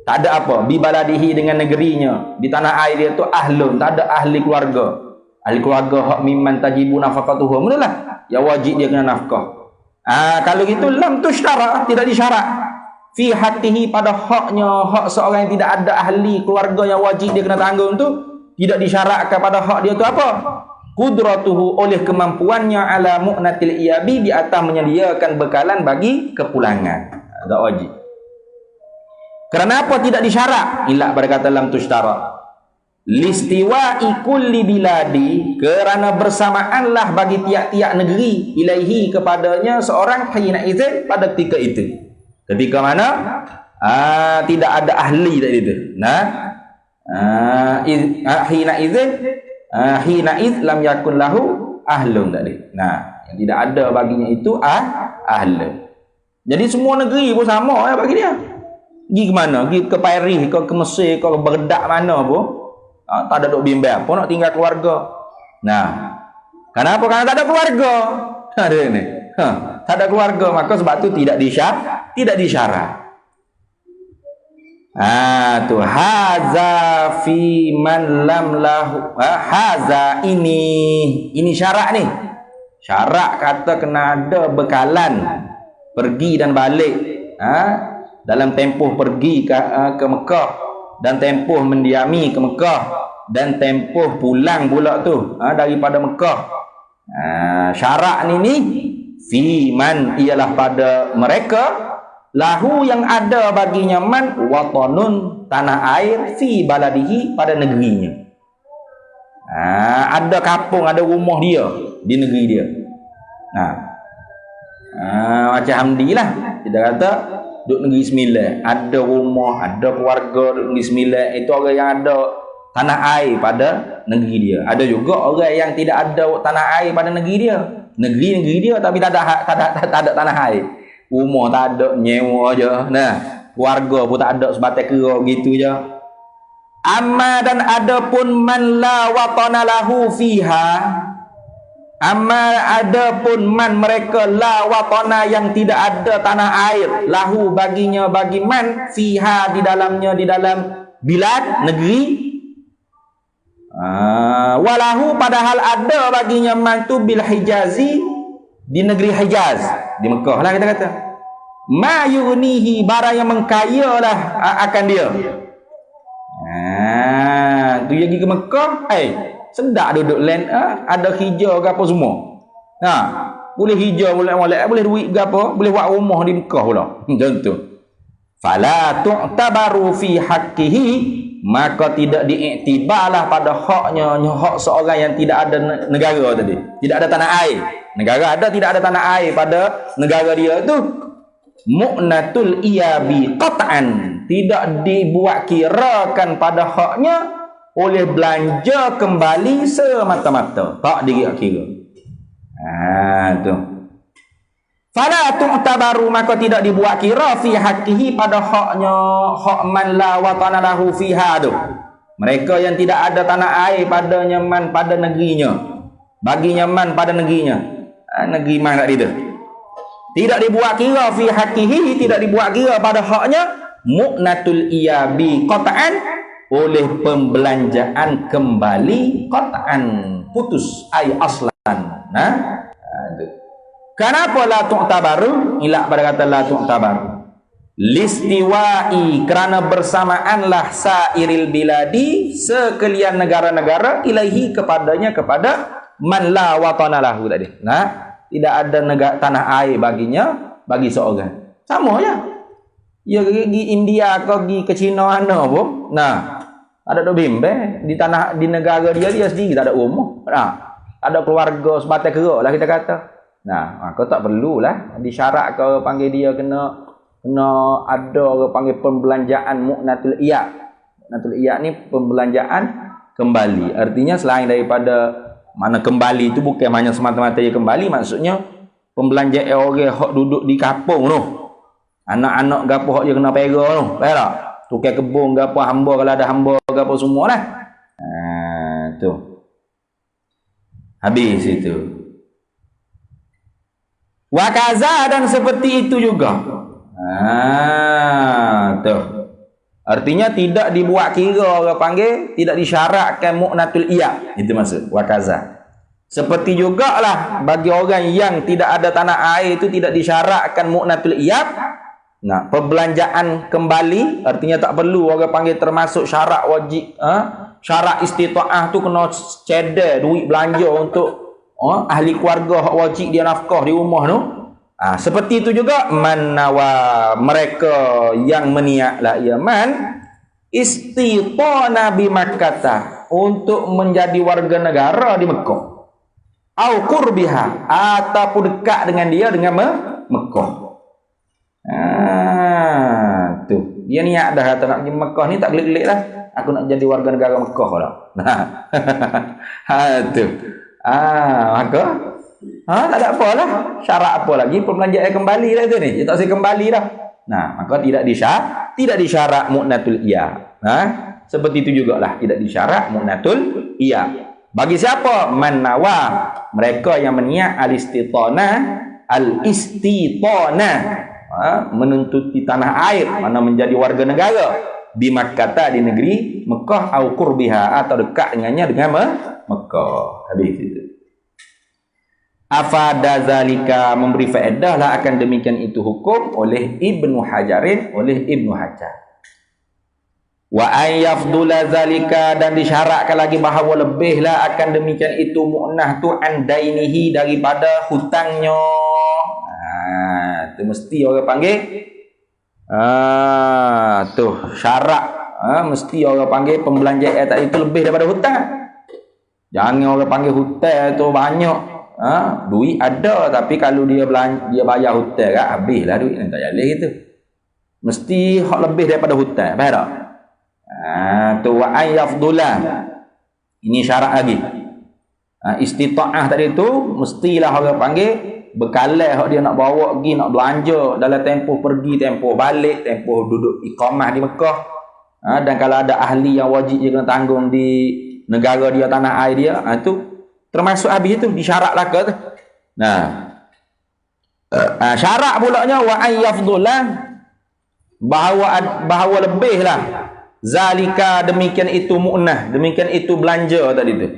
Tak ada apa? Bi baladihi dengan negerinya. Di tanah air dia tu ahlun, tak ada ahli keluarga. Ahli keluarga hak mimman tajibu nafaqatuhum lah. Ya wajib dia kena nafkah. Kalau gitu lam tushtara, tidak disyarat. Fi hatihi pada haknya, hak seorang yang tidak ada ahli keluarga yang wajib dia kena tanggung tu, tidak disyaratkan pada hak dia tu apa? Qudratuhu oleh kemampuannya ala mu'natil iyabi di atas menyediakan bekalan bagi kepulangan. Tak wajib. Kerana apa tidak disyarat? Ila pada kata lam tushtara. listiwa'i kulli biladi, kerana bersamaanlah bagi tiap-tiap negeri, ilaihi kepadanya seorang, hina izin pada ketika itu. Ketika mana tidak ada ahli tadi itu. Hina izin, hina iz lam yakun lahu ahlun tadi. Yang tidak ada baginya itu ahlun. Jadi semua negeri pun sama bagi dia. Pergi ke mana? Pergi ke Paris, ke Mesir, ke Baghdad mana pun. Tak ada duk bimbang apa nak tinggal keluarga. Kenapa? Karena tak ada keluarga. Ada ini. Tak ada keluarga, maka sebab tu tidak disyarat. Tu haza fi man lam lahu. Haza ini syarat ni. Syarat kata kena ada bekalan pergi dan balik. Dalam tempoh pergi ke Mekah dan tempoh mendiami ke Mekah dan tempoh pulang pula tu daripada Mekah. Syarat ni fi man ialah pada mereka lahu yang ada baginya man watanun tanah air fi baladihi pada negerinya. Ada kampung, ada rumah dia di negeri dia. Macam Hamdi lah, kita kata duduk negeri Sembilan, ada rumah, ada keluarga duduk negeri Sembilan, itu orang yang ada tanah air pada negeri dia. Ada juga orang yang tidak ada tanah air pada negeri dia. Negeri dia tapi tak ada tanah air. Rumah tak ada, nyewa je. Keluarga pun tak ada, sebatas kera gitu je. Amma dan adapun man la watana lahu fiha. Amma adapun man mereka la watana yang tidak ada tanah air lahu baginya bagi man fiha di dalamnya, di dalam bilad negeri. Walahu padahal ada baginya man tu bil Hijazi di negeri Hijaz, di Mekah lah kita kata. Ma yunihi barang yang mengkayalah akan dia. Tu yang pergi ke Mekah, sedap duduk land, ada hijau ke apa semua. Boleh hijau, boleh molek, boleh duit ke apa, boleh buat rumah di Mekah pula. Macam tu. Fala tu'tabaru fi haqqihi, maka tidak diiktibarlah pada haknya, hak seorang yang tidak ada negara tadi. Tidak ada tanah air. Negara ada, tidak ada tanah air pada negara dia tu. Mu'natul iyabi qat'an, tidak dibuat kirakan pada haknya oleh belanja kembali semata-mata, tak dikira. Tu. Fala tu'tabaru, maka tidak dibuat kira fi haqqihi pada haknya, hak man la watana lahu fiha tu. Mereka yang tidak ada tanah air padanya man pada negerinya, baginya man pada negerinya. Negeri man tak dia. Tidak dibuat kira fi haqqihi, tidak dibuat kira pada haknya mu'natul iyabi qat'an, oleh pembelanjaan kembali qat'an, putus ay aslan. Kenapa la tu'tabaru? Ilak pada kata la tu'tabaru. Listiwa'i, kerana bersamaanlah sairil biladi, sekalian negara-negara, ilaihi kepadanya, kepada man la watana lahu tadi. Tidak ada tanah air baginya, bagi seorang. Sama je. Ya pergi India ke pergi ke China mana pun. Ada dok bimbang di negara dia sendiri tak ada rumah. Ada keluarga sebatas kera lah kita kata. Maka tak perlulah disyarat ke panggil dia kena ada orang panggil pembelanjaan mu'natul iyad. Mu'natul iyad ni pembelanjaan kembali. Artinya selain daripada mana kembali itu bukan hanya semata-mata dia kembali, maksudnya pembelanjaan orang hak duduk di kampung tu. Anak-anak gapo hak dia kena pera tu. Faham tak? Tukar kebun gapo, hamba kalau ada hamba gapo semualah. Tu. Habis itu. Wa kaza, dan seperti itu juga. Tu. Artinya tidak dibuat kira orang panggil, tidak disyaratkan mu'natul iyad. Itu maksud wa kaza. Seperti jugalah bagi orang yang tidak ada tanah air itu tidak disyaratkan mu'natul iyad. Perbelanjaan kembali, artinya tak perlu orang panggil termasuk syarat wajib. Syarat istita'ah tu kena cedek duit belanja untuk ahli keluarga hak wajib dia nafkah di rumah tu. Seperti itu juga manawa, mereka yang meniatlah iaman istitana bi Makkah, untuk menjadi warga negara di Mekah. Au qurbiha, ataupun dekat dengan dia dengan Mekah. Tu. Dia niat dah kata nak pergi Mekah ni tak gelik-gelik lah. Aku nak jadi warga negara Mekah lah. Tu. Maka tak ada apalah. Syarat apa lagi? Perbelanjaan kembali lah tu ni. Dia tak usah kembali dah. Maka tidak disyarat mu'natul iya. Seperti itu jugalah, tidak disyarat mu'natul iya. Bagi siapa? Man nawa, mereka yang berniat al-istitana, menuntut di tanah air, mana menjadi warga negara di Makkah, di negeri Mekah, au qurbiha, atau dekat dengannya dengan Mekah. Habis itu. Afada zalika, memberi faedah lah akan demikian itu hukum oleh Ibnu Hajarin, oleh Ibnu Hajar. Wa ayyafdula zalika, dan disyaratkan lagi bahawa lebihlah akan demikian itu mu'nah tu andainihi, daripada hutangnya. Tu mesti orang panggil tu syarat. Mesti orang panggil pembelanjaan tadi itu lebih daripada hutang. Jangan orang panggil hutang tu banyak. Duit ada, tapi kalau dia bayar hutang kan, habislah duit ni, tak boleh gitu. Mesti hak lebih daripada hutang, faham tak? Tu wa ayyafdula. Ini syarat lagi. Istita'ah tadi tu mestilah orang panggil bekalan hak dia nak bawa pergi, nak belanja dalam tempoh pergi, tempoh balik, tempoh duduk iqamah di Mekah. Dan kalau ada ahli yang wajib dia kena tanggung di negara dia, tanah air dia, tu termasuk habis itu disyaratlah ke tu. Syarat pulaknya wa ayyafdullah, bahawa lebihlah zalika, demikian itu mu'nah, demikian itu belanja tadi tu.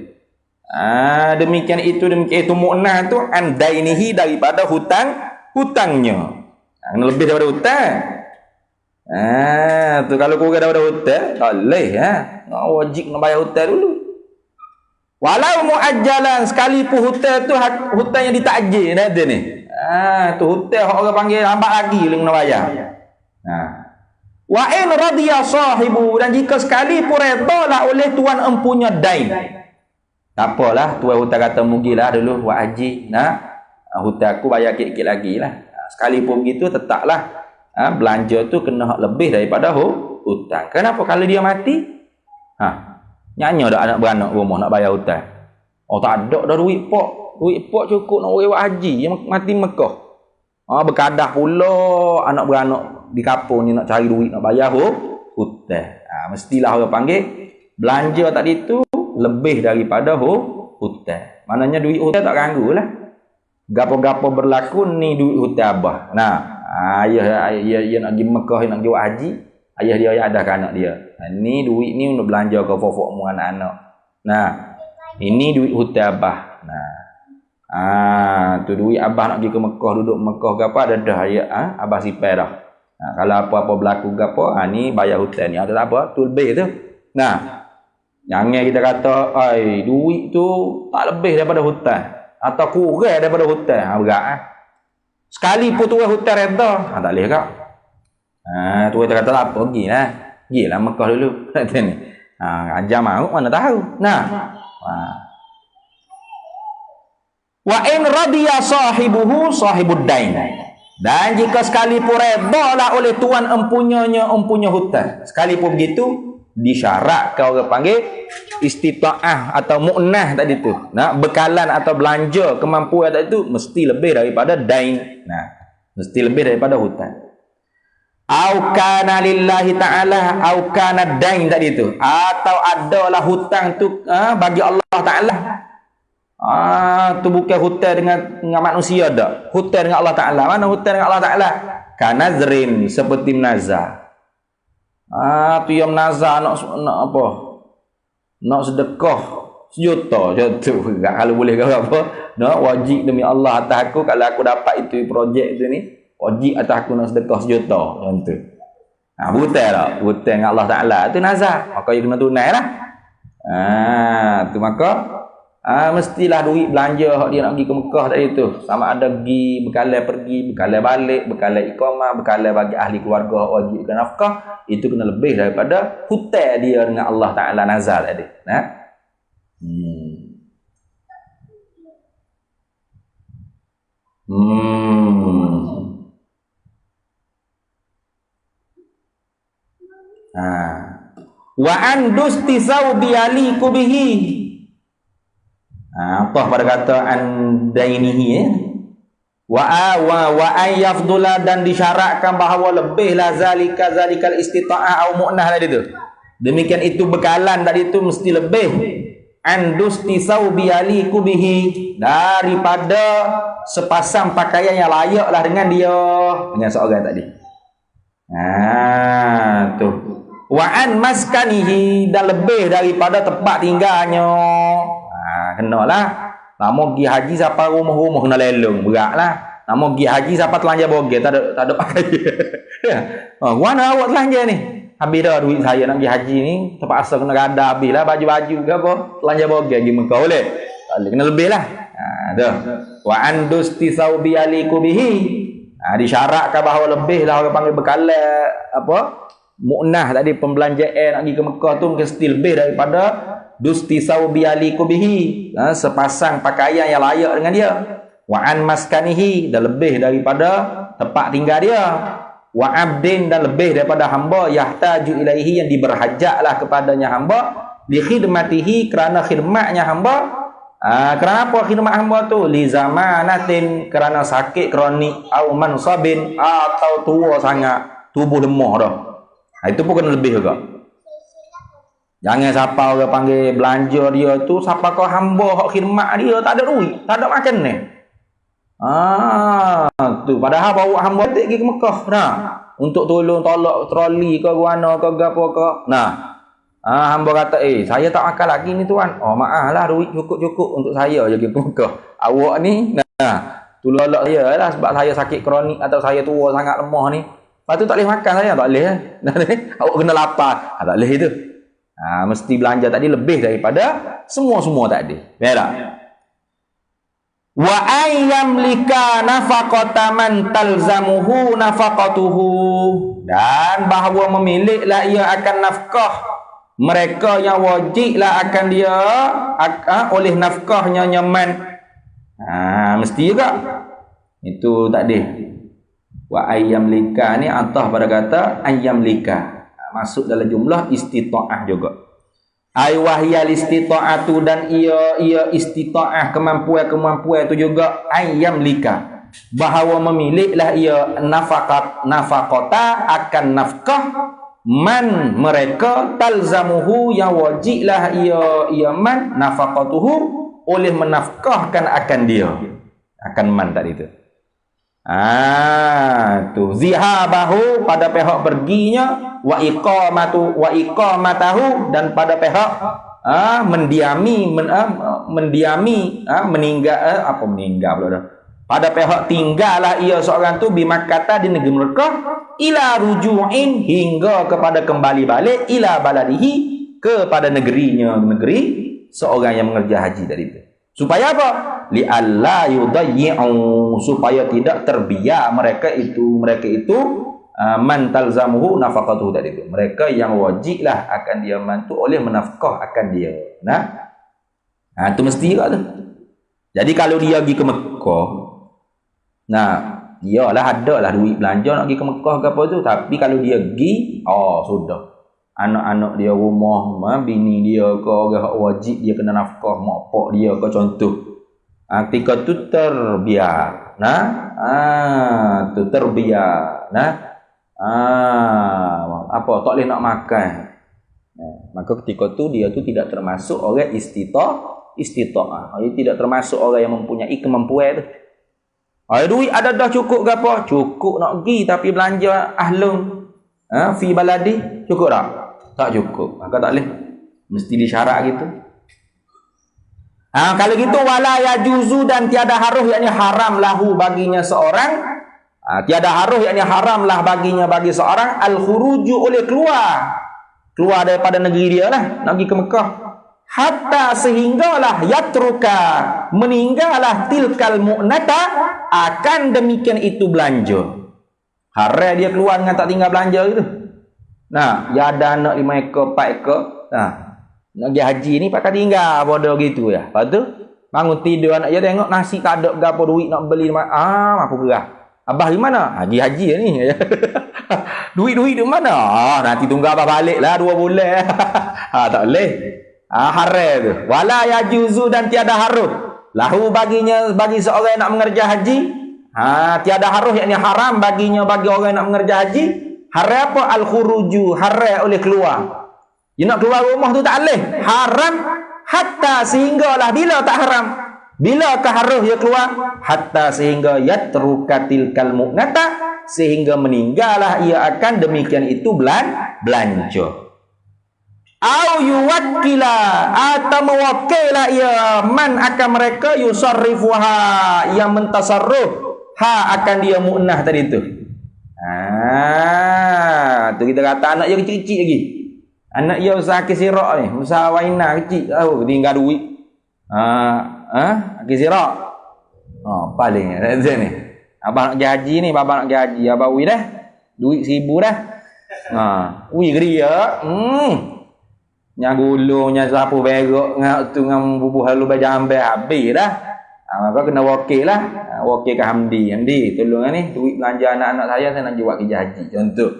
Demikian itu mu'nah tu andainihi, daripada hutangnya. Lebih daripada hutang. Tu kalau kurang daripada hutang tak boleh, wajib nak bayar hutang dulu. Walau muajjalan, sekalipun hutang tu hutang yang ditakjil dah tu ni. Tu hutang orang panggil lambat lagi boleh kena bayar. Wa in radiya sahibu, dan jika sekalipun redalah oleh tuan empunya dain. Tak apalah, tuan hutang kata mugilah dulu Wak Haji, hutang aku bayar sikit-sikit lagi lah. Sekalipun begitu tetaplah belanja tu kena lebih daripada hutang. Kenapa? Kalau dia mati, nyanyi dah anak beranak rumah nak bayar hutang. Tak ada dah duit pok cukup nak urus Wak Haji yang mati Mekah. Berkadah pula anak beranak di kampung ni nak cari duit nak bayar hutang. Mestilah orang panggil belanja tadi tu lebih daripada hutang. Maknanya duit hutang tak ganggu lah. Gapo-gapo berlaku ni duit hutang abah. Ayah nak pergi Mekah, nak pergi Wak Haji, ayah dia yang ada anak dia. Ni duit ni untuk belanja ke fofok mu anak-anak. Ini duit hutang abah. Tu duit abah nak pergi ke Mekah, duduk Mekah ke apa, dah abah sipai dah. Kalau apa-apa berlaku ke apa, ni bayar hutang ni. Tak apa, tu lebih tu. Jangan kita kata, duit tu tak lebih daripada hutang atau kurang daripada hutang. Berat. Sekalipun tu hutang reda, tak boleh kak. Tu kita kata tak apa, pergilah Mekah dulu. Ni. Ajar mahu mana tahu. Wa in radiya sahibuhu sahibud dain. Dan jika sekalipun redalah oleh tuan empunya hutang, sekalipun begitu disyaratkan orang panggil istita'ah atau mu'nah tadi tu. Bekalan atau belanja kemampuan tadi tu mesti lebih daripada dain. Mesti lebih daripada hutang. Au kana lillahi ta'ala, au kana dain tadi tu, atau adalah hutang tu bagi Allah Ta'ala. Tu bukan hutang dengan manusia dah. Hutang dengan Allah Ta'ala. Mana hutang dengan Allah Ta'ala? Kanazrin, seperti menazar. Tu yang menazar nak apa? Nak sedekah 1 juta. Contoh, kalau boleh ke apa? Wajib demi Allah atas aku, kalau aku dapat itu projek tu ni, wajib atas aku nak sedekah 1 juta. Contoh. Hutang tak? Hutang dengan Allah Ta'ala. Tu nazar. Maka dia kena tunai lah. Tu maka mestilah duit belanja hak dia nak pergi ke Mekah tadi tu, sama ada pergi bekalan pergi, bekalan balik, bekalan iqamah, bekalan bagi ahli keluarga wajib ke nafkah, itu kena lebih daripada hutang dia dengan Allah Ta'ala nazar tadi. Hmm. Hmm. Wa andus tisau biali kubihi. Apa pada kata andainihi wa ayyafdula, dan disyaratkan bahawa lebihlah zalikal istita'ah au mu'nah tadi tu. Demikian itu bekalan tadi tu mesti lebih andus tisau biali kubihi, daripada sepasang pakaian yang layaklah dengan dia, dengan seorang tadi. Tu. Wa an maskanihi, dan lebih daripada tempat tinggalnya. Kenalah. Lama pergi haji siapa rumah-rumah kena lelong, beratlah. Lama pergi haji siapa telanjang bogel, tak ada pakai. Mana awak telanjang ni? Habis dah duit saya nak pergi haji ni, terpaksa kena gada habislah baju-baju ke apa, telanjang bogel pergi Mekah boleh. Tak boleh, kena lebih lah. Dah. Wa andus tisau bialiku bihi. Disyaratkan bahawa lebih lah orang panggil bekalan apa? Mu'nah tadi, pembelanjaan nak pergi ke Mekah tu mesti lebih daripada dusti saubiali kubihi, sepasang pakaian yang layak dengan dia. Wa an maskanihi, dan lebih daripada tempat tinggal dia. Wa abdin, dan lebih daripada hamba yahtaju ilaihi, yang diberhajatlah kepadanya hamba, li khidmatihi, kerana khidmatnya hamba. Kerana apa khidmat hamba tu? Li zamanatin, kerana sakit kronik, au mansabin, atau tua sangat, tubuh lemah dah. Itu pun kena lebih juga. Jangan siapa orang panggil belanja dia tu, siapa kau hamba hak khidmat dia, tak ada duit, tak ada makan ni. Tu padahal bawa hamba tu pergi ke Mekah nah, untuk tolong tolak troli ke guana ke gapo ke. Hamba kata, saya tak makan lagi ni tuan. Maaf lah, duit cukup-cukup untuk saya je pergi ke Mekah. Awak ni tolak saya lah sebab saya sakit kronik atau saya tua sangat lemah ni. Lepas tu tak boleh makan saya, tak boleh. Awak kena lapar. Tak boleh itu. Mesti belanja tadi lebih daripada semua-semua tadi. Betul tak? Wa ayyam lika nafaqata man talzamuhu nafaqatuhu, dan bahawa memiliklah ia akan nafkah mereka yang wajiblah akan dia oleh nafkahnya nyaman. Mesti juga. Itu tadi. Wa ayyam lika ni atah pada kata ayyam lika. Masuk dalam jumlah istita'ah juga. Ai wahyal istita'atu, dan ia istita'ah, kemampuan itu juga ayyam lika, bahawa memiliklah ia nafaqata akan nafkah man mereka talzamuhu, yang wajiblah ia man nafaqatuhu, oleh menafkahkan akan dia, akan man tadi itu. Tu zihabahu, pada pihak perginya, wa iqamatahu, dan pada pihak meninggal pula dah. Pada pihak tinggallah ia seorang tu bi Makkah, di negeri Mekah, ila ruju'in, hingga kepada kembali balik, ila baladihi, kepada negeri seorang yang mengerja haji tadi itu. Supaya apa? Li alla yudayyi'u, supaya tidak terbiar mereka itu man talzamuhu nafaqatuhu tadi itu. Mereka yang wajiblah akan dia mantu oleh menafkah akan dia. Itu mesti juga tu. Jadi kalau dia pergi ke Mekah, iyalah adalah duit belanja nak pergi ke Mekah ke apa tu, tapi kalau dia pergi, sudah. Anak-anak dia, rumah, bini dia ke, orang wajib dia kena nafkah, mak pak dia ke contoh. Ketika tu terbiar. Tu terbiar. Apa tak boleh nak makan. Maka ketika tu dia tu tidak termasuk orang istita'ah. Dia tidak termasuk orang yang mempunyai kemampuan tu. Duit ada dah cukup ke apa? Cukup nak pergi, tapi belanja ahlun fi baladi cukup tak? Tak cukup. Maka tak boleh. Mesti disyarat gitu. Kalau gitu wala yajuzu, dan tiada haruh, yakni haram lahu baginya seorang. Tiada haruh, yakni haram lah baginya bagi seorang al-khuruju, oleh keluar daripada negeri dia lah, nak pergi ke Mekah. Hatta sehinggalah yatruka, meninggallah tilkal mu'nata, akan demikian itu belanja. Haram dia keluar dengan tak tinggal belanja gitu. Ya ada anak 5 ekor, 4 ekor. Nak pergi haji ni pakai tinggal bodoh gitu ya. Lepas tu bangun tidur anak dia tengok nasi tak ada gapo duit nak beli apa gerah. Abah di mana? Haji ni. Duit di mana? Nanti tunggu abah baliklah 2 bulan. Tak boleh. Haram tu. Wala yajuzu dan tiada harus. Lahu bagi seorang yang nak mengerja haji. Tiada harus yakni haram bagi orang yang nak mengerja haji. Haram apa? Al-khuruju. Haram oleh keluar. Dia nak keluar rumah tu tak boleh. Haram hatta sehinggalah bila tak haram. Bila harus dia keluar? Hatta sehingga yatrukatil kalmu'nata. Sehingga meninggallah ia akan demikian itu belanja. Au yuwakkila atau mewakillah ia man akan mereka yusarrifuha yang mentasarruf akan dia mu'nah tadi tu. Tu kita kata anak dia kecil-kecil lagi. Anak dia usaha kisirak ni, usaha waina kecil tahu tinggal duit. Kisirak. Paling ni. Abang nak pergi haji ni, babang nak pergi haji, abang ui dah. Duit 1,000 dah. Ui geria. Nya gulung, nya sapu berak, ngak tu ngam bubuh halu bajambe habis dah. Maka kena wakil lah. Wakil ke Hamdi. Hamdi, tolong ni duit belanja anak-anak saya nak buat kerja haji. Contoh.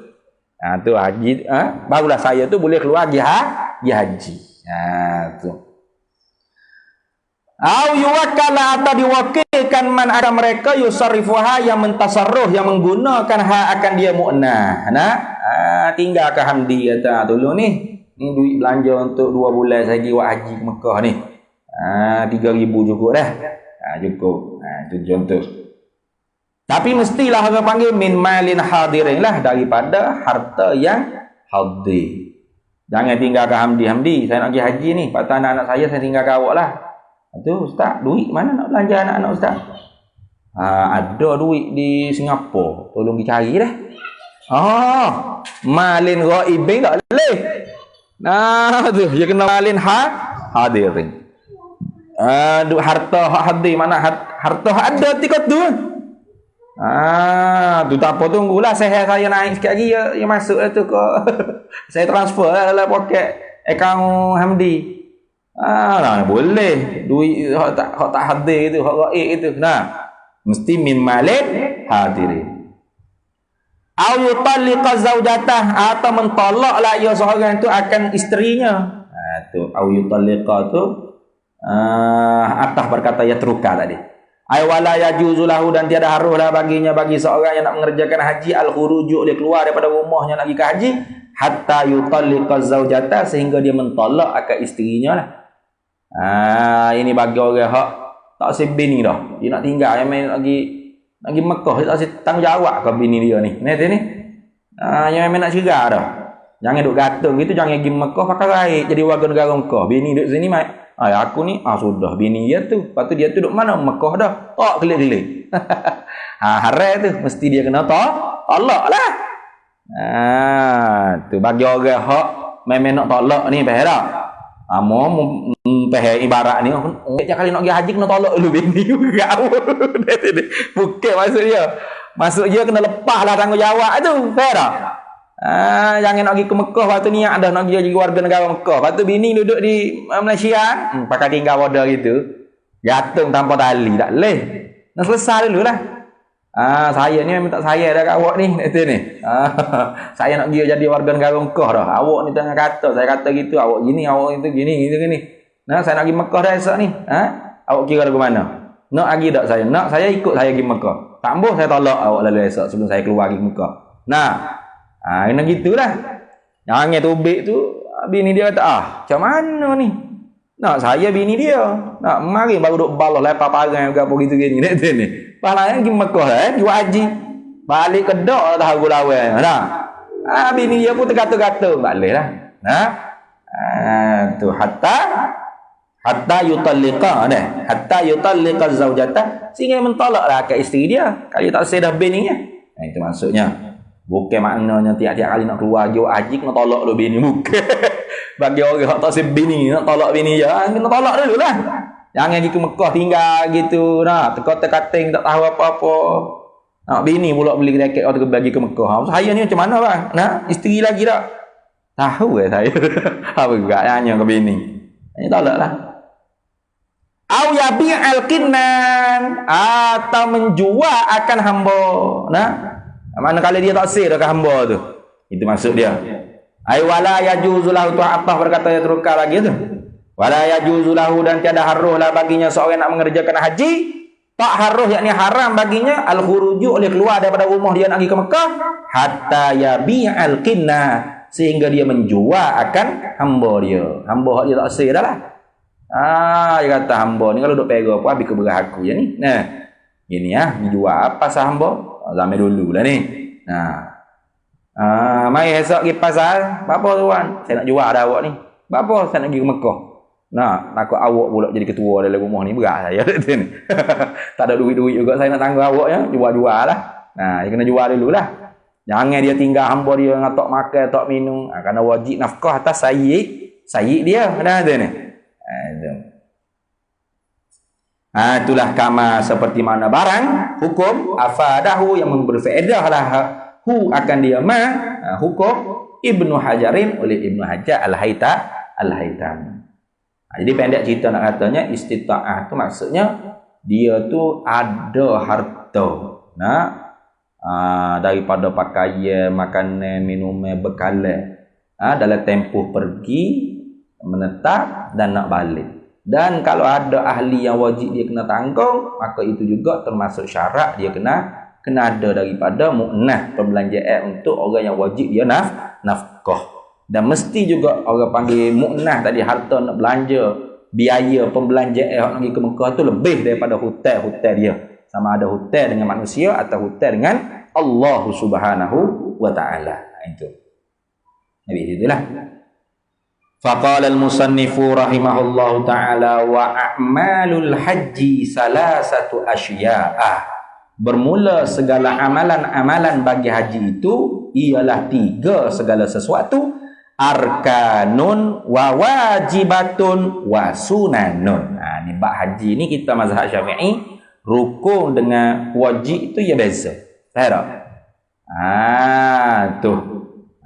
Tu haji, barulah saya tu boleh keluar pergi haji. Tu. Au yuwakkala atau diwakilkan man ada mereka yusarrifuha yang mentasarruh yang menggunakan akan dia mu'nah. Tinggal ke Hamdi kata tolong ni duit belanja untuk 2 bulan saya pergi buat haji ke Mekah ni. 3,000 cukup dah. Cukup. Itu contoh. Tapi mestilah orang panggil min malin hadirin lah daripada harta yang hadir. Jangan tinggal ke Hamdi, saya nak pergi haji ni. Patut anak-anak saya tinggal ke awak lah. Tu ustaz, duit mana nak belanja anak-anak ustaz? Ada duit di Singapura. Tolong dicari dah. Malin ghaibin tak boleh. Tu dia kena malin hadirin. Harta hadir mana harta ada tikot tu. Tu tak apa tunggulah seher saya naik sikit lagi ya masuk tu ke saya transfer lah dalam poket akaun Hamdi. Boleh duit hak tak hadir itu, hak gaib itu. Mesti min malin hadirin. Au yutalliqa zaujatah atau mentolaklah ia seorang itu akan isterinya. Tu au yutalliqa tu atas berkata yatruka tadi. Ay wala yajuzu lahu dan tiada haruslah bagi seorang yang nak mengerjakan haji al-khuruju dia keluar daripada rumahnya nak pergi ke haji hatta yutalliqa zaujata sehingga dia mentolak akan isterinya lah. Ini bagi orang hak tak si bini dah. Dia nak tinggal yang main lagi Mekah dia tak si tanggungjawab ke bini dia ni. Ni. Yang main nak cerah dah. Jangan duk gatung gitu, jangan pergi Mekah pakai raih jadi warga negara Mekah. Bini duduk sini mai. Aku ni sudah bini dia tu. Lepas tu dia tu duduk mana? Mekah dah. Tak kelik-kelik. Haram tu mesti dia kena tolak lah. Tu bagi orang hak memang nak tolak ni faham tak? Faham ibarat ni setiap kali nak pergi haji kena tolak dulu bini juga. Bukan maksud dia kena lepas lah tanggungjawab tu. Faham tak? Jangan nak pergi ke Mekah, lepas tu niat dah nak pergi jadi warga negara Mekah. Lepas tu bini duduk di Malaysia, pakai tinggal bodoh gitu. Gantung tanpa tali, tak boleh. Nak selesai dulu lah. Saya ni memang tak saya dah kat awak ni. Saya nak pergi jadi warga negara Mekah dah. Awak ni tengah kata, saya kata gitu, awak gini, awak itu gini. Saya nak pergi Mekah dah esok ni. Awak kira lagu mana? Nak pergi tak saya? Nak saya ikut saya pergi Mekah. Tak boleh saya tolak awak lalu esok sebelum saya keluar pergi Mekah. Kena gitulah. Jangan tubik tu bini dia kata macam mana ni? Nak saya bini dia. Nak mari baru duk balas lepas parang apa gitu gini ni. Pahalanya pergi Mekah pergi haji. Balik ke dak dah gulawan. Bini dia pun tergata-gata balik lah. Tu hatta yutalliqa hatta yutalliqa zaujata sehingga mentolaklah ke isteri dia. Kalau tak sedah bininya. Itu maksudnya. Bukan maknanya tiap-tiap kali nak keluar haji kena tolak dulu bini. Bukan. Bagi orang yang tak sebab bini nak tolak bini je, kena tolak dulu lah. Jangan pergi ke Mekah tinggal gitu. Teka-tekating tak tahu apa-apa. Nak bini pula beli raket atau bagi ke Mekah. Saya ni macam mana bang? Isteri lagi tak? Tahu saya. Apa enggak nanya ke bini. Ini tolaklah. Au yabi'al kinnan, atau menjual akan hamba. Nah, manakala dia tak sir dekat hamba tu. Itu maksud dia. Ai wala yajuzu lahu ta'attah, berkata ya terukar lagi tu. Wala yajuzu lahu, dan tiada haruhlah baginya seorang nak mengerjakan haji. Tak haruh, yakni haram baginya al-khuruju, oleh keluar daripada rumah dia nak pergi ke Mekah, hatta yabi'al kinna, sehingga dia menjual akan hamba dia. Hamba dia tak sir dah lah. Dia kata hamba ni kalau duk pera apa habis keberah aku je ni. Nah, gini dijual apa sah hamba? Zaman dulu lah ni. Mari esok pergi pasar. Apa tuan? Saya nak jual dah awak ni. Apa saya nak pergi ke Mekah? Nah, takut awak pula jadi ketua dalam rumah ni, berat saya ni. Tak ada duit-duit juga saya nak tanggung awak ya. Jual-jual lah. Nah, dia kena jual dulu lah. Jangan dia tinggal hamba dia ngatok makan, tok minum. Kerana wajib nafkah atas sayyid dia. Kena ada ni. Itulah kama, seperti mana barang hukum afadahu, yang memberi faedah lah akan dia hukum Ibnu Hajarin, oleh Ibnu Hajar Al-Haytami. Jadi pendek cerita nak katanya, istita'ah tu maksudnya dia tu ada harta daripada pakaian, makanan, minuman, bekalan dalam tempoh pergi, menetap dan nak balik. Dan kalau ada ahli yang wajib dia kena tanggung, maka itu juga termasuk syarat dia kena ada daripada mu'nah, perbelanjaan untuk orang yang wajib dia nafkah. Dan mesti juga orang panggil mu'nah tadi, harta nak belanja, biaya pembelanjaan nak pergi ke Mekah tu lebih daripada hutang dia. Sama ada hutang dengan manusia atau hutang dengan Allah Subhanahu wa taala. Itu. Habis itulah. Faqala al-musannifu rahimahullahu ta'ala wa a'malul haji salasatu asya'a. Bermula segala amalan-amalan bagi haji itu ialah 3 segala sesuatu, arkanun wa wajibatun wa sunanun. Ni bab haji ni kita mazhab Syafi'i, rukun dengan wajib itu ya beza. Faham tak? Tu.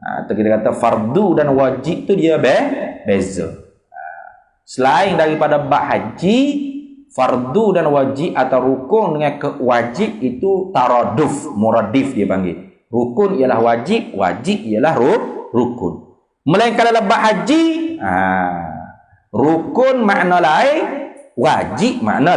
Atau kita kata fardu dan wajib tu dia beza. Selain daripada bab haji, fardu dan wajib atau rukun dengan wajib itu taraduf, muradif dia panggil. Rukun ialah wajib, wajib ialah rukun. Melainkan dalam bab haji, rukun makna lain, wajib makna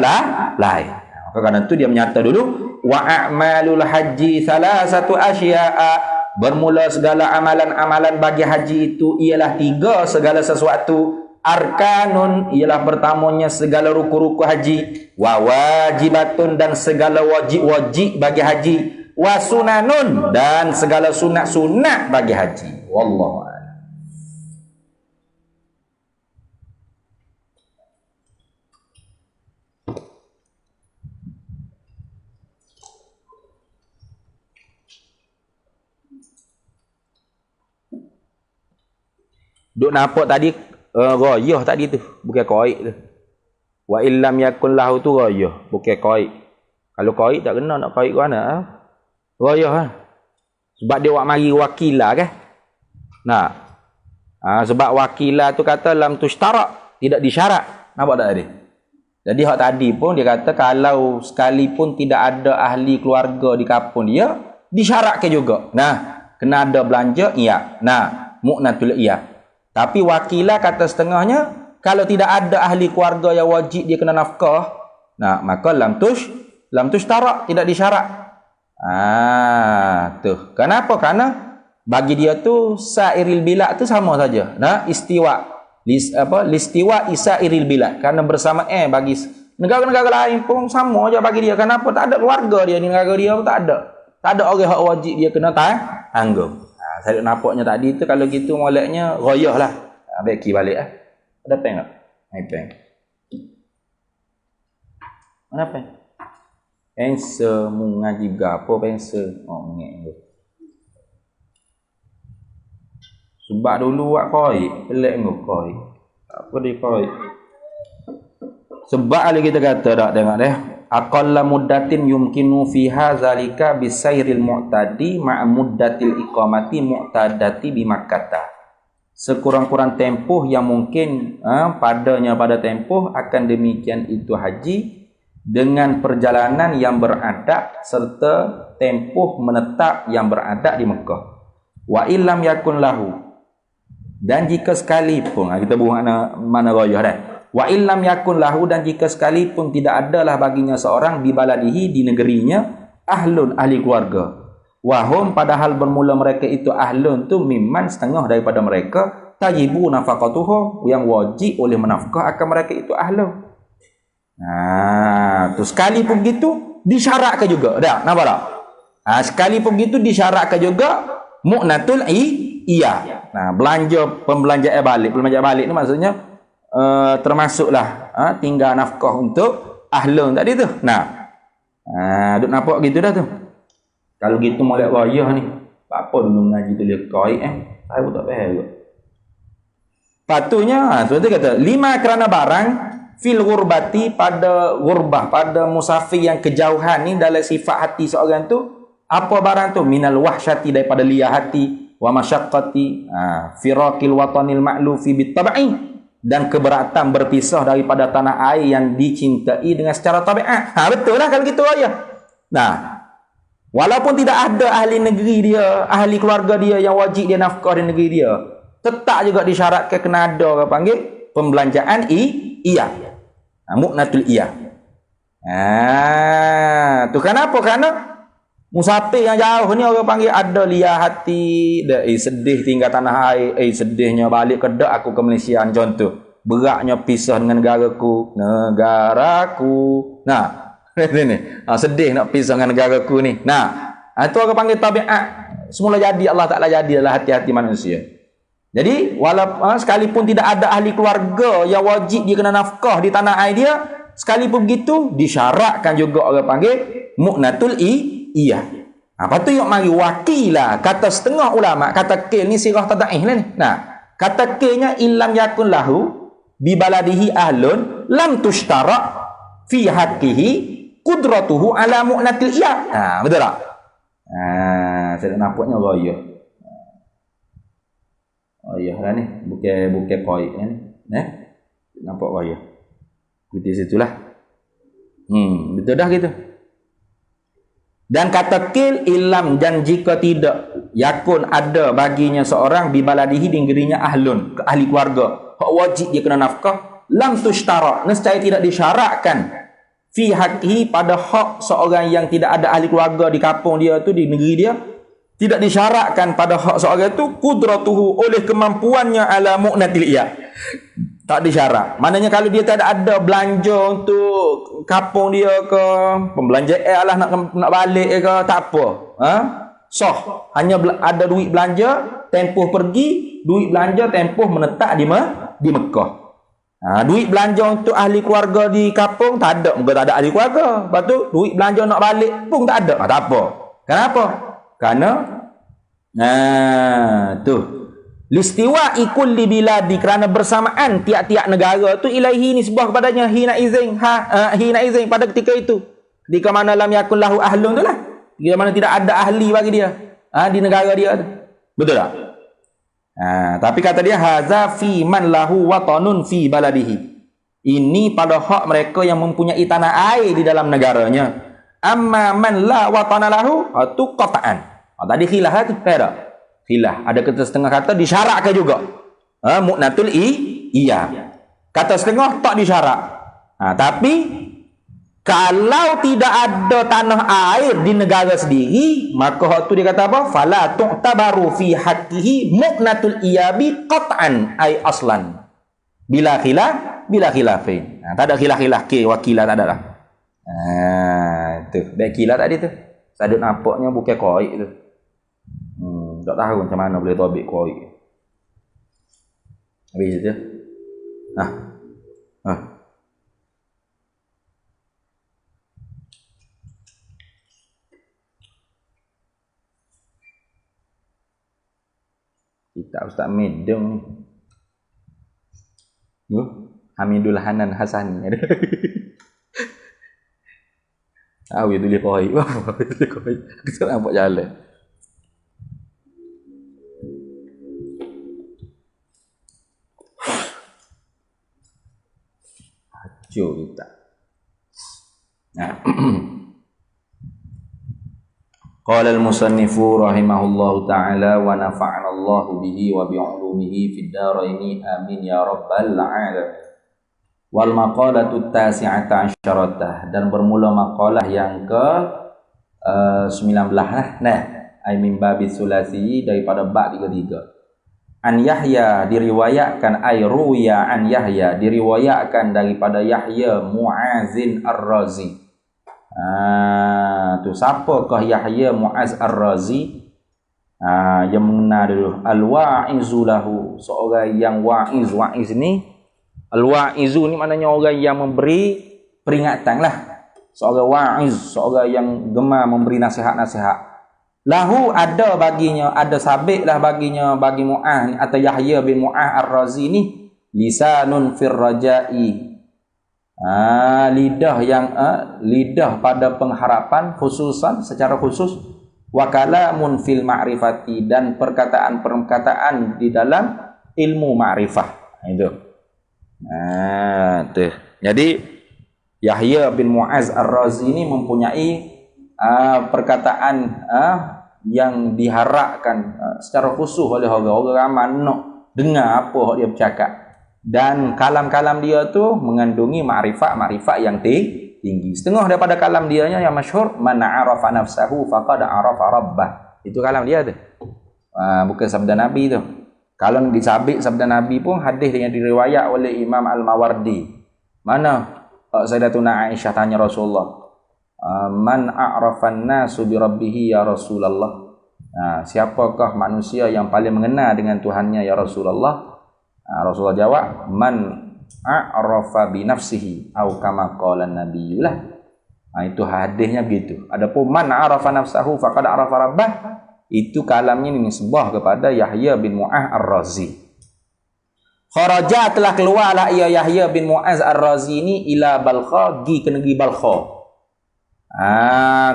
lain. Maka kerana itu dia menyata dulu wa a'malul haji salasatu asya'a. Bermula segala amalan-amalan bagi haji itu ialah 3 segala sesuatu. Arkanun ialah pertamanya segala rukun-rukun haji, wa wajibatun dan segala wajib-wajib bagi haji, wa sunanun dan segala sunat-sunat bagi haji. Wallahu a'lam. Duk nampak tadi rayah tadi tu, bukan qaid tu. Wa illam yakun lahu tu rayah, bukan qaid. Kalau qaid tak kena, nak qaid ke mana? Rayah sebab dia buat mari wakilah kan. Sebab wakilah tu kata lam tushtarak, tidak disyarat. Nampak tak tadi? Jadi hak tadi pun dia kata kalau sekalipun tidak ada ahli keluarga di kampung dia, disyaratkan juga. Kena ada belanja, iya. Mu'natul iya. Tapi wakilah kata setengahnya, kalau tidak ada ahli keluarga yang wajib dia kena nafkah, maka lam tushtarak, tidak disyarat. Tuh. Kenapa? Karena bagi dia tu sairil bilad tu sama saja. Listiwa isairil bilad. Karena bersama bagi negara-negara lain pun sama aja bagi dia. Kenapa? Tak ada keluarga dia di negara dia pun tak ada. Tak ada orang hak wajib dia kena tanggung. Saya nampaknya tadi tu kalau gitu moleknya royah lah. Baik ki balik ah. Ada pen tak? Pen. Mana pen? Pensel mu ngaji gapo pensel? Ngek. Sebab dulu buat koi, pelik ngok koi. Apa dia koi? Sebab ali kita kata tak tengok deh. Aqalla muddatin yumkinu fiha zalika bisairil mu'tadi ma'a muddatil iqamati mu'tadati bi Makkah. sekurang-kurang tempoh yang mungkin padanya pada tempoh akan demikian itu haji dengan perjalanan yang beradab serta tempoh menetap yang beradab di Mekah. Wa illam yakun lahu, dan jika sekalipun kita buang mana rayah dah. Wa illam yakun lahu, dan jika sekalipun tidak adalah baginya seorang di baladihi, di negerinya, ahlun, ahli keluarga. Wahum, padahal bermula mereka itu ahlun tu mimman, setengah daripada mereka, tajibu nafaqatuhum, yang wajib oleh menafkah akan mereka itu ahlun. Tu sekalipun begitu disyaratkan juga. Dah, nampak tak? Sekalipun begitu disyaratkan juga mu'natul iya. Pembelanjaan balik ni maksudnya termasuklah tinggal nafkah untuk ahlun tadi tu. Duk nampak gitu dah tu. Kalau gitu molek raya ni, apa dulu mengaji tu dia koi saya pun tak faham juga. Patutnya seperti kata lima kerana barang fil gurbati, pada gurbah, pada musafir yang kejauhan ni, dalam sifat hati seorang tu apa barang tu, minal wahsyati, daripada liar hati, wa masyaqqati, firaqil watanil ma'lufi bitab'i, dan keberatan berpisah daripada tanah air yang dicintai dengan secara tabiat. Betul lah kalau gitu raya. Walaupun tidak ada ahli negeri dia, ahli keluarga dia yang wajib dia nafkah di negeri dia, tetap juga disyaratkan kena ada orang panggil pembelanjaan iya. Mu'natul iya. Tu kenapa? Kerana musafir yang jauh ni orang panggil ada liar hati, sedih tinggal tanah air, sedihnya balik ke dak aku ke Malaysia, contoh. Beratnya pisah dengan negaraku. Sedih nak pisah dengan negaraku ni. Itu orang panggil tabiat. Semula jadi, Allah Ta'ala jadi dalam hati-hati manusia. Jadi walaupun sekalipun tidak ada ahli keluarga yang wajib dia kena nafkah di tanah air dia, sekalipun begitu disyaratkan juga orang panggil mu'natul iya. Lepas tu yuk mari wakilah, kata setengah ulama, kata kil ni sirah tadaih lah ni. Kata kilnya illam yakun lahu bi baladihi ahlun lam tushtara fi haqqihi qudratuhu ala mu'natil iya. Betul tak? Saya nampaknya raya. Raya lah ni, bukan koi ni. Nampak raya. Di situlah. Betul dah gitu. Dan kata kil ilam, dan jika tidak yakun ada baginya seorang bi baladihi, di negerinya ahlun, ahli keluarga, hak wajib dia kena nafkah, lam tushtara, nescaya tidak disyaratkan fi haqqihi, pada hak seorang yang tidak ada ahli keluarga di kampung dia tu, di negeri dia, tidak disyaratkan pada hak seorang itu qudratuhu, oleh kemampuannya ala mu'natil iya. Tak disyarat. Maknanya kalau dia tak ada belanja untuk kampung dia ke, pembelanjaan lah nak balik ke, tak apa. Sah. Hanya ada duit belanja, tempoh pergi, duit belanja, tempoh menetap di Mekah. Duit belanja untuk ahli keluarga di kampung tak ada. Mungkin tak ada ahli keluarga. Lepas tu duit belanja nak balik pun tak ada. Tak apa. Kenapa? Karena listiwa ikul li biladi, kerana bersamaan tiap-tiap negara tu ilaihi, nisbah kepadanya hina izin pada ketika itu, ketika mana lam yakul lahu ahlun tu lah, ketika mana tidak ada ahli bagi dia di negara dia tu. Betul tak? Tapi kata dia haza fi man lahu watanun fi baladihi, ini pada hak mereka yang mempunyai tanah air di dalam negaranya. Amma man la watana lahu, tu qata'an. Tadi khilaf tu, tak? Khilaf. Ada kata setengah kata disyaratkan juga. Mu'natul iya. Kata setengah tak disyarat. Tapi kalau tidak ada tanah air di negara sendiri, maka hak tu dia kata apa? Fala tu'tabaru fi haqqihi mu'natul iyabi qat'an ay aslan. Bila khilafin. Tak ada khilaf ke wakilah tak ada lah. Tu baiklah tadi tu. Saya duk nampaknya bukan koi tu. Tak tahu macam mana boleh tobik koi. Habis tu. Kita Ustaz Medong ni. Hamidul Hanan Hasani ada. Tahu dia tulis koi. Kita nampak jalan. hancur kita. Nah. Qala al-musannifu rahimahullahu ta'ala wa nafa'ana Allahu bihi wa bi'ulumihi fid dharaini amin ya rabbal alamin. Wal maqalatu tasi'ata asyaratah, dan bermula maqalah yang ke 19 lah. Nah, ai min babis sulasi, daripada bab 33. An Yahya, diriwayatkan, ai ruya an Yahya, diriwayatkan daripada Yahya Mu'azin Ar-Razi. Tu siapakah Yahya Mu'az Ar-Razi? Yang mengenal dulu. Al-wa'izu lahu, seorang yang wa'iz. Wa'iz ni, al-wa'izu ni maknanya orang yang memberi peringatan lah. Seorang wa'iz, seorang yang gemar memberi nasihat-nasihat. Lahu, ada baginya, ada sabit lah baginya, bagi Mu'az atau Yahya bin Mu'az Ar-Razi ni, lisanun fir raja'i. Lidah pada pengharapan, khususan secara khusus, wa kalamun fil ma'rifati, dan perkataan-perkataan di dalam ilmu ma'rifah. Itu. Tuh. Jadi Yahya bin Mu'az Ar-Razi ini mempunyai perkataan yang diharapkan secara khusus oleh orang ramai nak dengar apa dia bercakap. Dan kalam-kalam dia tu mengandungi ma'rifat yang tinggi. Setengah daripada kalam dia yang masyhur, man arafa nafsahu faqad arafa rabbah. Itu kalam dia tu. Bukan sabda Nabi tu. Kalau disabit sabda Nabi pun hadis yang diriwayat oleh Imam Al-Mawardi. Mana Sayyidatuna Aisyah tanya Rasulullah, man a'rafan nasu bi rabbih ya Rasulullah. Siapakah manusia yang paling mengenal dengan Tuhannya ya Rasulullah? Rasulullah jawab, man a'rafa bi nafsihi au kama qala nabiyullah. Itu hadisnya begitu. Adapun man a'rafa nafsahu faqad a'rafa rabbah, itu kalamnya ini nisbah kepada Yahya bin Mu'az Ar-Razi. Kharaja, telah keluarlah ia Yahya bin Mu'az Ar-Razi ini ila Balkha, gi ke negeri Balkha.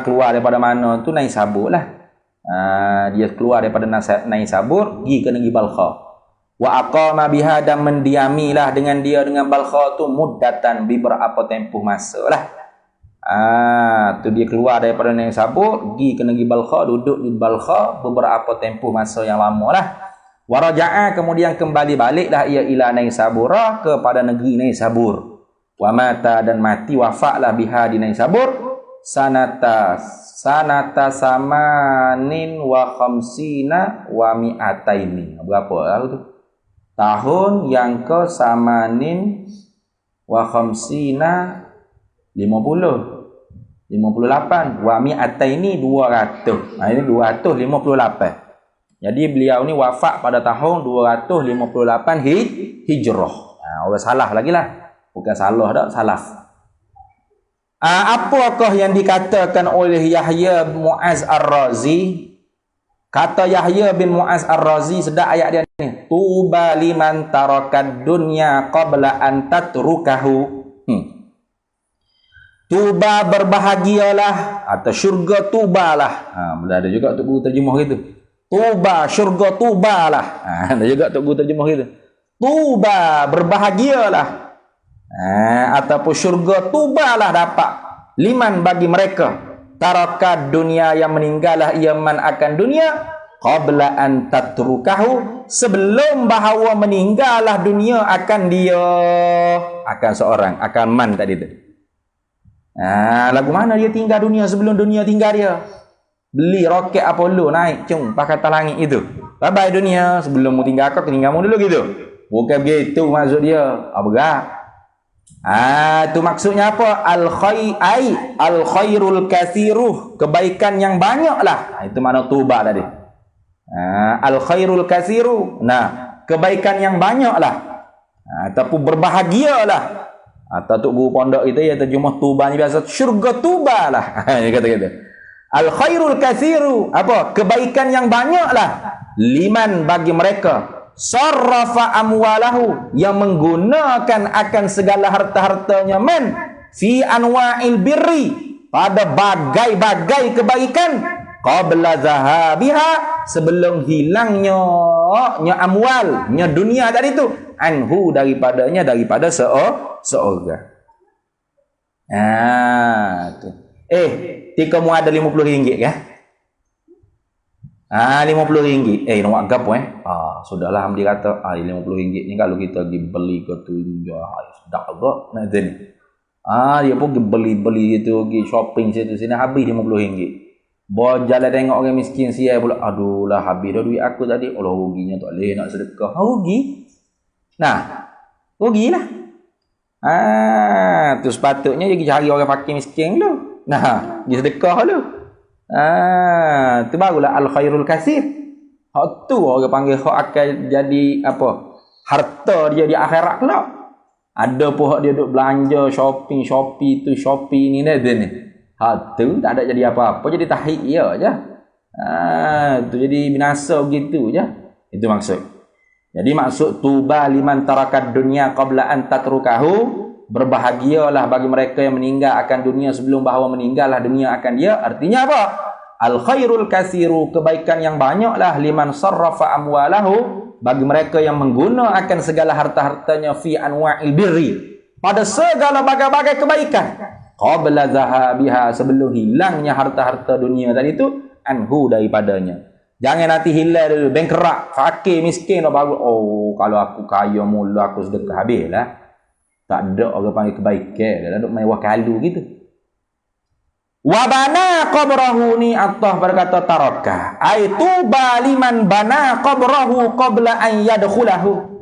Keluar daripada mana tu? Naisabur lah. Dia keluar daripada Naisabur, gi ke negeri Balkha. Wa aqama biha, dan mendiamilah dengan dia, dengan Balkha tu, muddatan, beberapa tempoh masa lah. Tu dia keluar daripada Naisabur, pergi ke negeri Balkha, duduk di Balkha beberapa tempoh masa yang lama lah. Wa raja'a, kemudian kembali baliklah ia ila Naisabura, kepada negeri Naisabur. Wa mata, dan mati, wafatlah biha di Naisabur, sanata samanin wa khamsina wa mi'ataini. Berapa lah tu? Tahun yang ke samanin wa khamsina 58 wa mi'ataini 200. Ini 258. Jadi beliau ni wafat pada tahun 258 Hijrah. Orang salah lagi lah. Bukan salah dah, salaf. Apakah yang dikatakan oleh Yahya Mu'az Ar-Razi? Kata Yahya bin Mu'az Ar-Razi, sedap ayat dia ni. Tuba liman tarakad dunya qabla an tatrukahu. Tuba, berbahagialah, atau syurga tubalah. Ada juga Tok Guru terjemah gitu. Tuba, syurga tubalah. Ada juga Tok Guru terjemah gitu. Tuba, berbahagialah. Ataupun syurga tubalah dapat. Liman, bagi mereka. Tarakad dunia, yang meninggallah ia man akan dunia, qabla an tatrukahu, sebelum bahawa meninggallah dunia akan dia, akan seorang, akan man tadi tu. Lagu mana dia tinggal dunia sebelum dunia tinggal dia? Beli roket Apollo, naik cung pakai atas langit itu. Bye bye dunia, sebelum mu tinggal aku tinggalmu dulu gitu. Bukan begitu maksud dia. Berat. Itu maksudnya apa? Al-khairul kathiruh, kebaikan yang banyak lah. Itu makna tuba tadi. Al-khairul kathiruh, kebaikan yang banyak lah. Ataupun berbahagialah. Atau Tok Guru pondok itu ya terjemah tuba ni biasa, syurga tuba lah. Dia kata gitu. Al-khairul kathiru, apa? Kebaikan yang banyak lah. Liman, bagi mereka. Sarrafa amwalahu, yang menggunakan akan segala harta-hartanya man fi anwa'il birri, pada bagai-bagai kebaikan, qabla zahabiha, sebelum hilangnya amwal, dunia tadi tu, anhu, daripada seorang. Tu. Tika mu ada RM50 kah? RM50. Nak gapo sudahlah Hamdi kata, RM50 ni kalau kita pergi beli ke tu sedap agak nak tu ni. Dia pun pergi beli itu, pergi shopping situ sini habis RM50. Bawa jalan tengok orang miskin siai pula. Aduh lah, habis dah duit aku tadi. Allah, ruginya tak boleh nak sedekah. Rugi. Nah, rugilah. Tu sepatutnya dia pergi cari orang fakir miskin dulu. Nah, dia sedekah dulu. Tu barulah al-khairul kasir. Hak tu orang panggil hak akan jadi apa? Harta dia di akhirat kelak. Ada pun hak dia duk belanja shopping tu Shopee ni ni. Tu tak ada jadi apa-apa, jadi tahik ya aja. Tu jadi binasa begitu je. Itu maksud. Jadi maksud tuba liman tarakad dunya qabla an tatrukahu, berbahagialah bagi mereka yang meninggal akan dunia sebelum bahawa meninggallah dunia akan dia. Artinya apa? Al khairul kasiru, kebaikan yang banyaklah liman sarrafa amwalahu, bagi mereka yang menggunakan segala harta-hartanya fi anwa'il birri, pada segala bagai-bagai kebaikan. Qabla zahabiha, sebelum hilangnya harta-harta dunia tadi itu, anhu daripadanya. Jangan nanti hilang dulu, bankrupt, fakir, miskin, bagus. Kalau aku kaya mula aku sedekah habislah. Tak ada orang panggil kebaikan, dah duk mewah kalu gitu. Wa bana qabrahu, ni Allah berkata tarakah. Aitu baliman bana qabrahu qabla an yadkhulahu.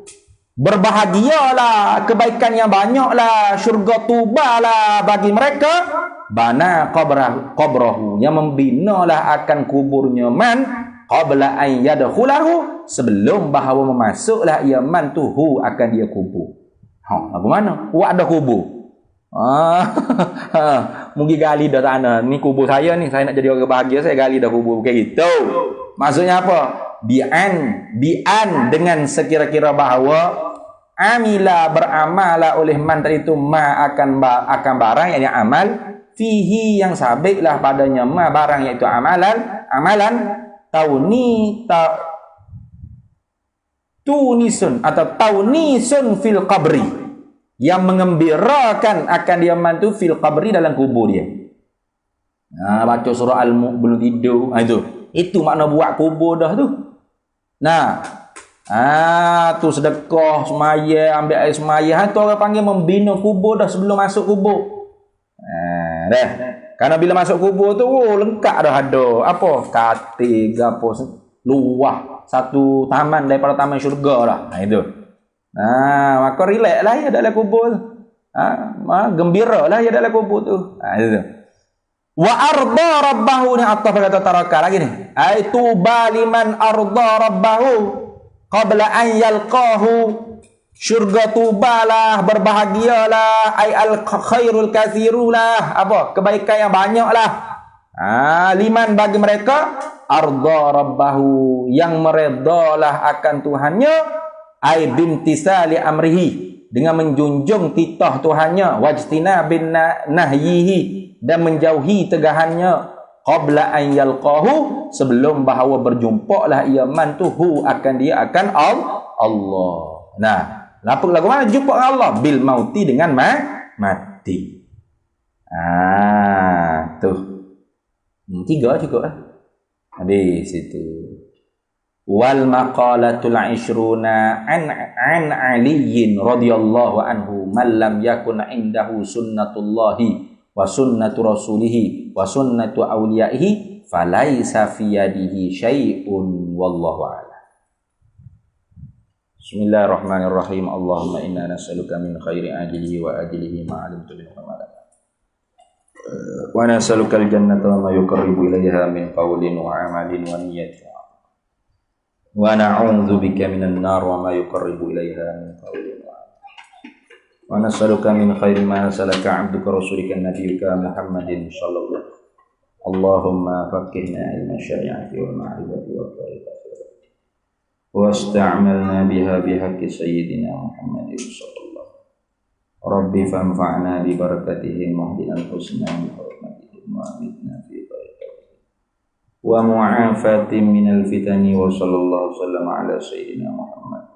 Berbahagialah, kebaikan yang banyaklah, syurga tubalah bagi mereka. Bana qabrahu, yang membinalah akan kuburnya man qabla an yadkhulahu, sebelum bahawa memasuklah ia man tuhu akan dia kubur. Lagu mana? Ada kubur. Mungkin gali dah tanah. Ni kubur saya ni, saya nak jadi orang bahagia, saya gali dah kubur. Bukan gitu. Maksudnya apa? Bi'an dengan sekira-kira bahawa amila, beramala oleh man tadi itu ma akan barang, yakni amal, fihi yang sabitlah padanya ma barang, iaitu amalan tunisun atau taunisun fil qabri, yang mengembirakan akan dia mantu fil qabri, dalam kubur dia. Baca surah Al-Mulk belum tidur. Itu makna buat kubur dah tu. Tu sedekah, semaya, ambil air semaya. Tu orang panggil membina kubur dah sebelum masuk kubur. Dah. Karena bila masuk kubur tu, lengkap dah ada. Apa? Katil, apa, luah. Satu taman daripada taman syurga dah. Itu. Maka relax lah ya dalam kubur. Gembira lah ya dalam kubur tu. Itu. Wa arda rabbahu, ni Allah berkata taraka lagi ni. Aitu baliman arda rabbahu qabla an yalqahu, syurga tubalah, berbahagialah, ay al khairul kathirulah, apa? Kebaikan yang banyaklah. Liman bagi mereka arda rabbahu, yang meredalah akan Tuhannya, ay bimtisali amrihi, dengan menjunjung titah Tuhannya, wajtina bin nahyihi, dan menjauhi tegahannya, qabla an yalqahu, sebelum bahawa berjumpaklah ia man tuhu akan dia akan Allah. Lagu mana jumpa dengan Allah? Bil mauti, dengan mati. Tu. 3 cukup lah. Habis itu. Wal maqalatul 'ishruna an aliyin radhiyallahu anhu, man lam yakun indahu sunnatullahi wa sunnatu rasulihi wa sunnatu awliyaihi falaisa fi yadihi syai'un wallahu a'lam. Bismillahirrahmanirrahim. Allahumma inna nas'aluka min khairi ajilihi wa ajilihi ma 'alimtu minhu wa ma lam wa nas'aluka al-jannata wa ma yuqarribu ilayha min qawlin wa 'amalin wa niyyatin wa na'udzu bika minan nar wa ma yuqarribu ilayha min qawlin wa nas'aluka min khairi ma salaka 'abduka rasulika nabiyyuka Muhammadin sallallahu. Allahumma faqihna ilma syari'ati wal ma'rifati wa tariqati wasta'malna biha bihaqqi sayyidina Muhammadin sallallahu. Rabbi fanfa'na bi barakatihim wa hdina al-husna bi hurmatihim wa amitna fi tariqatihim wa mu'afatin minal fitani wa sallallahu sallam ala sayyidina Muhammad